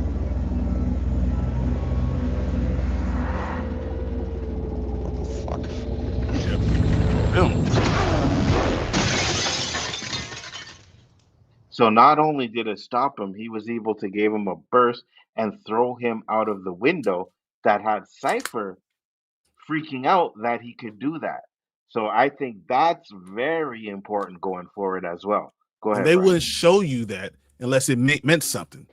So not only did it stop him, he was able to give him a burst and throw him out of the window that had Cypher freaking out that he could do that. So I think that's very important going forward as well. Go And ahead, they Brian. wouldn't show you that unless it meant something.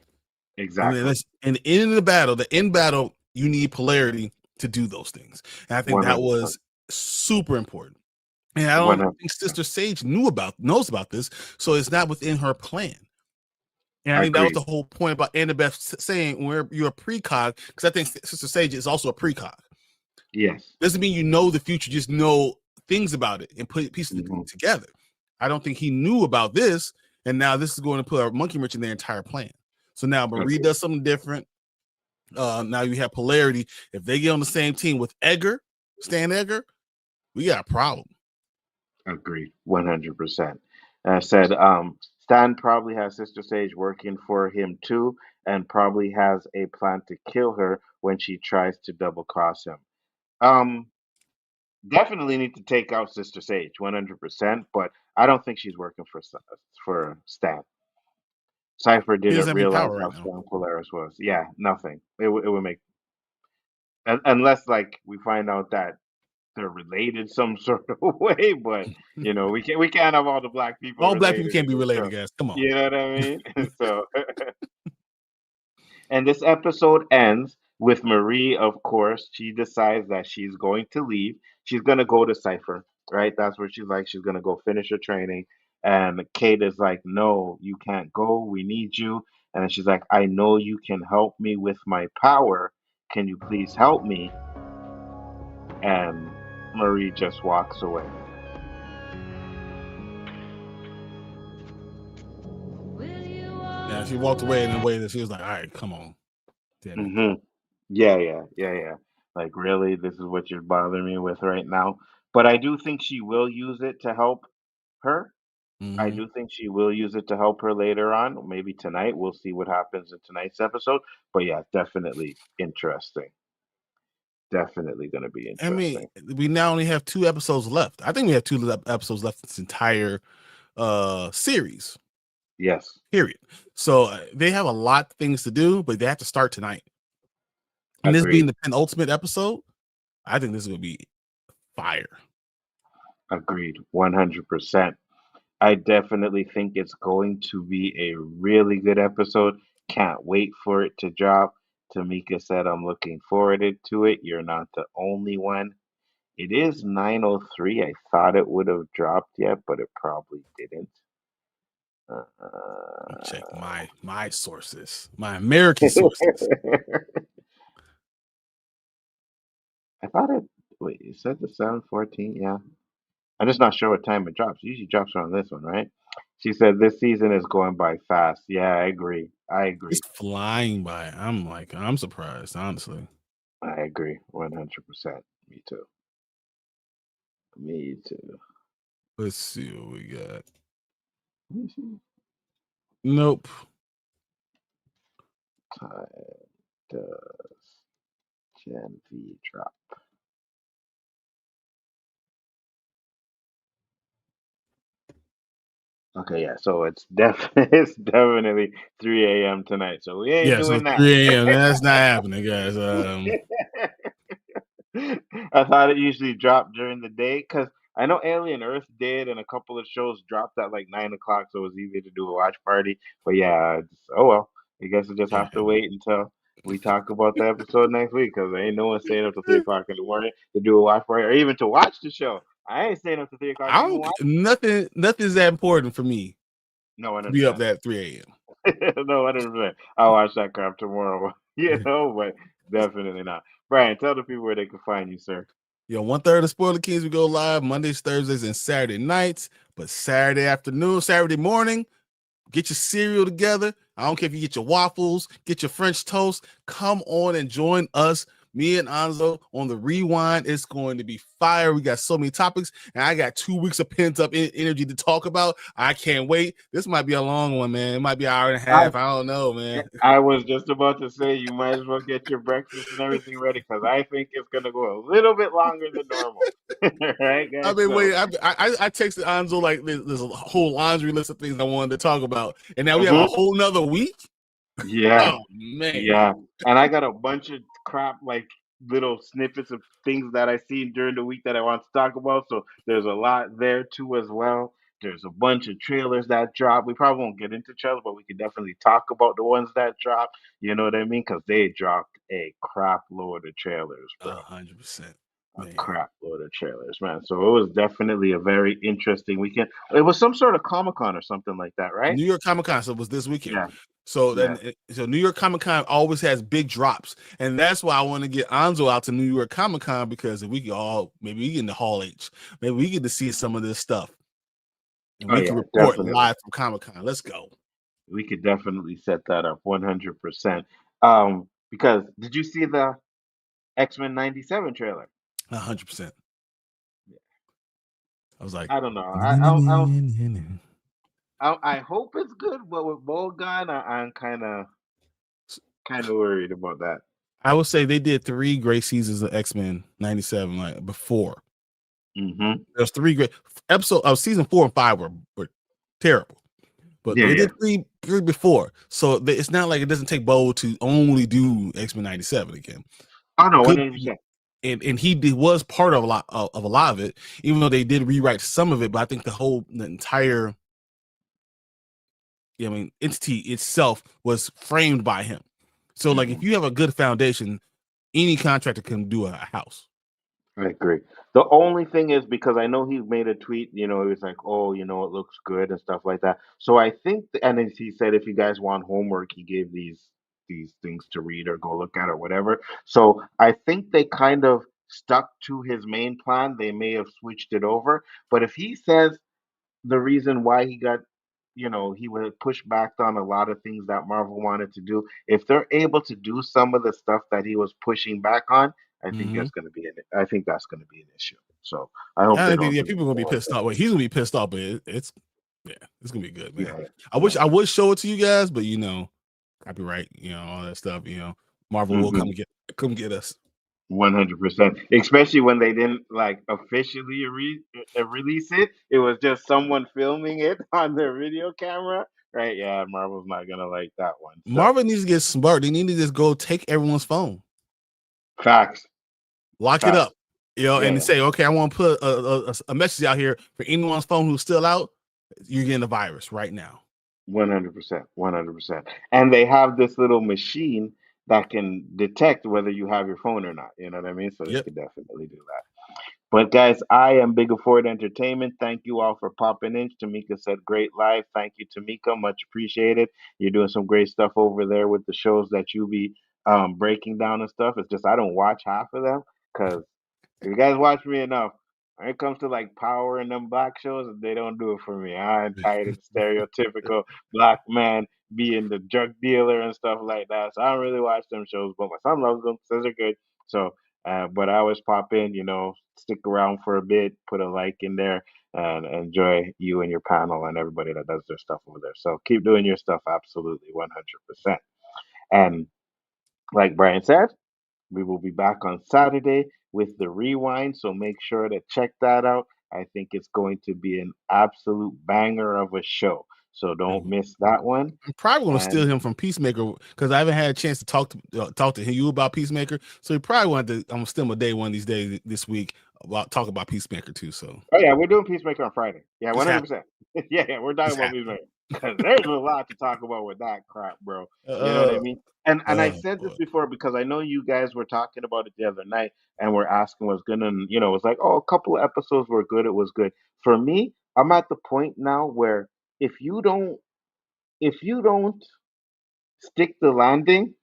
Exactly. And in the end battle, you need polarity to do those things. And I think that 100%. was super important. And I don't 100%. think Sister Sage knows about this, so it's not within her plan. And I think that was Agreed. the whole point about Annabeth saying where you're a precog, because I think Sister Sage is also a precog. Yes. Doesn't mean you know the future, just know things about it and put pieces together. I don't think he knew about this, and now this is going to put a monkey wrench in their entire plan. So now Marie does something different. Now you have polarity. If they get on the same team with Stan Edgar, we got a problem. Agreed. 100%. I said, Stan probably has Sister Sage working for him too, and probably has a plan to kill her when she tries to double cross him. Um, Definitely need to take out Sister Sage, 100%. But I don't think she's working for Stan. Cypher He didn't doesn't have any realize power how right now. strong Polaris was. Yeah, nothing. It would make unless like we find out that they're related some sort of way. But we can't have all the black people All black people related can't in be this related, show. guys. Come on. You know what I mean? So and this episode ends with Marie, of course. She decides that she's going to leave. She's going to go to Cypher, right? That's where she's like, she's going to go finish her training. And Kate is like, no, you can't go. We need you. And then she's like, I know you can help me with my power. Can you please help me? And Marie just walks away. Yeah, she walked away in a way that she was like, all right, come on. Damn it. Mm-hmm. Yeah. Like, really? This is what you're bothering me with right now? But I do think she will use it to help her. I do think she will use it to help her later on. Maybe tonight. We'll see what happens in tonight's episode. But yeah, definitely interesting. Definitely going to be I mean, interesting. we now only have 2 episodes left. I think we have 2 episodes left in this entire series. Yes. Period. So they have a lot of things to do, but they have to start tonight. And this being Agreed. the penultimate episode, I think this is going to be fire. Agreed. 100%. I definitely think it's going to be a really good episode. Can't wait for it to drop. Tamika said, I'm looking forward to it. You're not the only one. It is 9:03. I thought it would have dropped yet, but it probably didn't. Check my sources, my American sources. I thought it. Wait, you said the 7:14? Yeah. I'm just not sure what time it drops. It usually drops around this one, right? She said this season is going by fast. Yeah, I agree. I agree. It's flying by. I'm surprised, honestly. I agree. 100%. Me too. Me too. Let's see what we got. Let me see. Nope. Time does Gen V drop? Okay, yeah. So it's it's definitely 3 a.m. tonight. So we ain't Yeah, so doing that. 3 a.m. That's not happening, guys. I thought it usually dropped during the day because I know Alien Earth did, and a couple of shows dropped at like 9 o'clock, so it was easy to do a watch party. But yeah, oh well. I guess we just Yeah. have to wait until we talk about the episode next week because ain't no one staying up till 3 o'clock in the morning to do a watch party or even to watch the show. I ain't staying up till 3 o'clock I to even don't watch. nothing's that important for me No, to be up 100%. at 3 a.m. No, 100%. I'll watch that crap tomorrow. But definitely not. Brian, tell the people where they can find you, sir. Yo, 1/3 of Spoiler Kings, we go live Mondays, Thursdays, and Saturday nights. But Saturday afternoon, Saturday morning, get your cereal together. I don't care if you get your waffles, get your French toast. Come on and join us, me and Nzo, on the Rewind. It's going to be fire. We got so many topics, and I got 2 weeks of pent-up energy to talk about. I can't wait. This might be a long one, man. It might be an hour and a half. I don't know, man. I was just about to say you might as well get your breakfast and everything ready because I think it's gonna go a little bit longer than normal. Right, I guys? mean, So wait. I texted Anzo like there's a whole laundry list of things I wanted to talk about, and now we have a mhm. whole nother week. Yeah, Oh man, yeah. And I got a bunch of crap like little snippets of things that I seen during the week that I want to talk about. So there's a lot there too as well. There's a bunch of trailers that drop. We probably won't get into trailers, but we could definitely talk about the ones that drop. You know what I mean? Because they dropped a crap load of trailers, bro. 100%, A man. crap load of trailers, man. So it was definitely a very interesting weekend. It was some sort of Comic Con or something like that, right? New York Comic Con was this weekend. Yeah, So yeah. then, so New York Comic Con always has big drops, and that's why I want to get Anzo out to New York Comic Con because if we could all maybe we get in the Hall H, maybe we get to see some of this stuff, and Oh we can yeah, report definitely. live from Comic Con. Let's go. We could definitely set that up 100%. Because did you see the X-Men 97 trailer? 100%. I was like, I don't know. I hope it's good, but with Bogan, I'm kind of worried about that. I would say they did 3 great seasons of X-Men 97 like before. Mm-hmm. There's 3 great episodes of season 4 and 5 were terrible. But Yeah, they yeah. did three before. So it's not like it doesn't take Bo to only do X-Men 97 again. Oh no, Could 100%. and was part of a lot of it, even though they did rewrite some of it, but I think the entire entity itself was framed by him. So like if Mm-hmm. you have a good foundation, any contractor can do a house. I agree. The only thing is because I know he made a tweet, he was like, "Oh, it looks good and stuff like that." So I think, and then he said, if you guys want homework, he gave these things to read or go look at or whatever. So I think they kind of stuck to his main plan. They may have switched it over, but if he says the reason why he got, he would push back on a lot of things that Marvel wanted to do. If they're able to do some of the stuff that he was pushing back on, Mm-hmm. I think that's gonna be an issue. So I hope I they think don't do people are gonna be more of pissed off. Wait, he's gonna be pissed off, but it's gonna be good, it. man. Yeah, I yeah. would show it to you guys, but copyright, all that stuff. Marvel will Mm-hmm. come get us. 100%. Especially when they didn't like officially release it. It was just someone filming it on their video camera, right? Yeah, Marvel's not gonna like that one. So Marvel needs to get smart. They need to just go take everyone's phone, facts, lock it facts. up, Yeah, and yeah. say, okay, I want to put a message out here for anyone's phone who's still out. You're getting the virus right now. 100%, 100%. And they have this little machine that can detect whether you have your phone or not. You know what I mean? So they Yep. could definitely do that. But guys, I am Bigger Ford Entertainment. Thank you all for popping in. Tamika said great live. Thank you, Tamika. Much appreciated. You're doing some great stuff over there with the shows that you be breaking down and stuff. It's just I don't watch half of them because if you guys watch me enough, when it comes to like power and them black shows, they don't do it for me. I'm tired of the stereotypical black man being the drug dealer and stuff like that. So I don't really watch them shows, but my son loves them. Says they're good. So, but I always pop in, stick around for a bit, put a like in there, and enjoy you and your panel and everybody that does their stuff over there. So keep doing your stuff, absolutely, 100%. And like Brian said, we will be back on Saturday with the rewind, so make sure to check that out. I think it's going to be an absolute banger of a show. So don't miss that one. I'm probably going to And steal him from Peacemaker because I haven't had a chance to talk to you about Peacemaker. So he probably wanted to. I'm gonna steal him a day one of these days this week talk about Peacemaker too. So oh yeah, we're doing Peacemaker on Friday. Yeah, It's 100%. Yeah, we're talking It's about happening. Peacemaker because there's a lot to talk about with that crap, bro. You know what I mean? And I said this before because I know you guys were talking about it the other night and were asking what's good, and it was like, oh, a couple of episodes were good. It was good for me. I'm at the point now where if you don't stick the landing,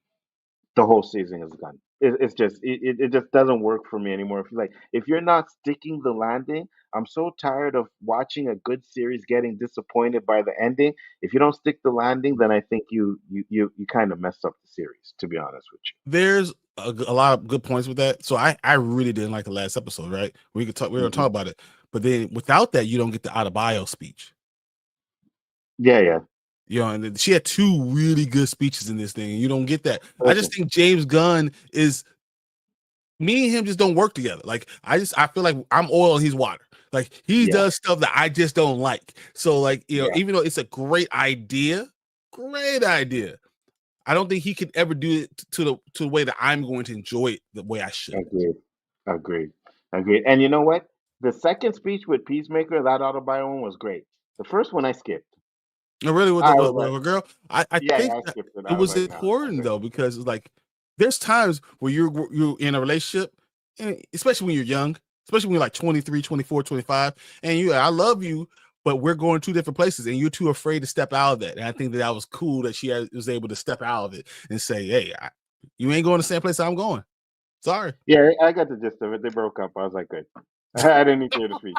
the whole season is gone. It's just it just doesn't work for me anymore. If you're not sticking the landing, I'm so tired of watching a good series getting disappointed by the ending. If you don't stick the landing, then I think you kind of mess up the series. To be honest with you, There's a lot of good points with that. So I really didn't like the last episode. Right, we could talk. We're gonna talk about it. But then without that, you don't get the out of bio speech. yeah. And she had two really good speeches in this thing, and you don't get that. I just think James Gunn is me and him just don't work together. Like I feel like I'm oil and he's water. Like he does stuff that I just don't like. So even though it's a great idea, I don't think he could ever do it to the way that I'm going to enjoy it the way I should. Agreed. And you know what? The second speech with Peacemaker, that autobio one was great. The first one I skipped. No, really, with I the was like, girl, I I think that skipped it. it I was was like, nah, important though, because it's like there's times where you're in a relationship, and especially when you're young, especially when you're like 23, 24, 25, and I love you, but we're going two different places, and you're too afraid to step out of that. And I think that was cool that she was able to step out of it and say, "Hey, you ain't going the same place I'm going. Sorry." Yeah, I got the gist of it. They broke up. I was like, good. I didn't need to hear the speech.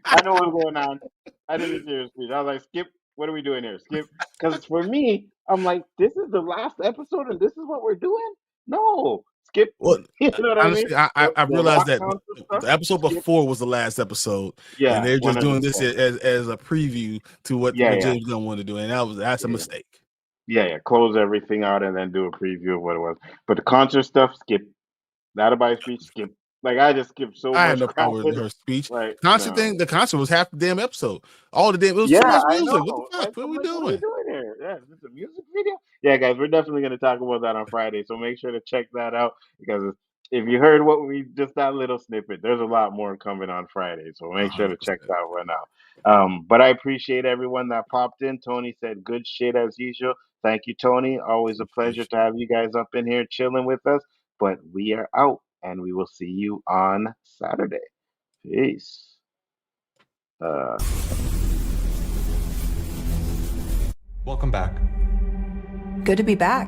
I know what's going on. I didn't need to hear the speech. I was like, Skip, what are we doing here? Skip. Because for me, I'm like, this is the last episode and this is what we're doing? No. Skip. Well, You know what I mean? honestly, I The realized rock that council stuff, the episode skip. before was the last episode, and Yeah, they're just doing 100%. this as a preview to what James Gunn wanted to do, and that's a mistake. Yeah. Close everything out and then do a preview of what it was. But the concert stuff, skip. That about speech, skip. Like I just skipped so I had much no crap problem with with it. her speech. Like Concert no. thing, the concert was half the damn episode. All the damn, it was too Yeah, much I music. What know. the fuck? Like, What are I'm we like, what are we doing? doing here? Yeah, is this a music video? Yeah, guys, we're definitely going to talk about that on Friday. So make sure to check that out because if you heard what we just that little snippet, there's a lot more coming on Friday. So make sure to 100%. check that one out. But I appreciate everyone that popped in. Tony said good shit as usual. Thank you, Tony. Always a pleasure to have you guys up in here chilling with us. But we are out and we will see you on Saturday. Peace. Welcome back. Good to be back.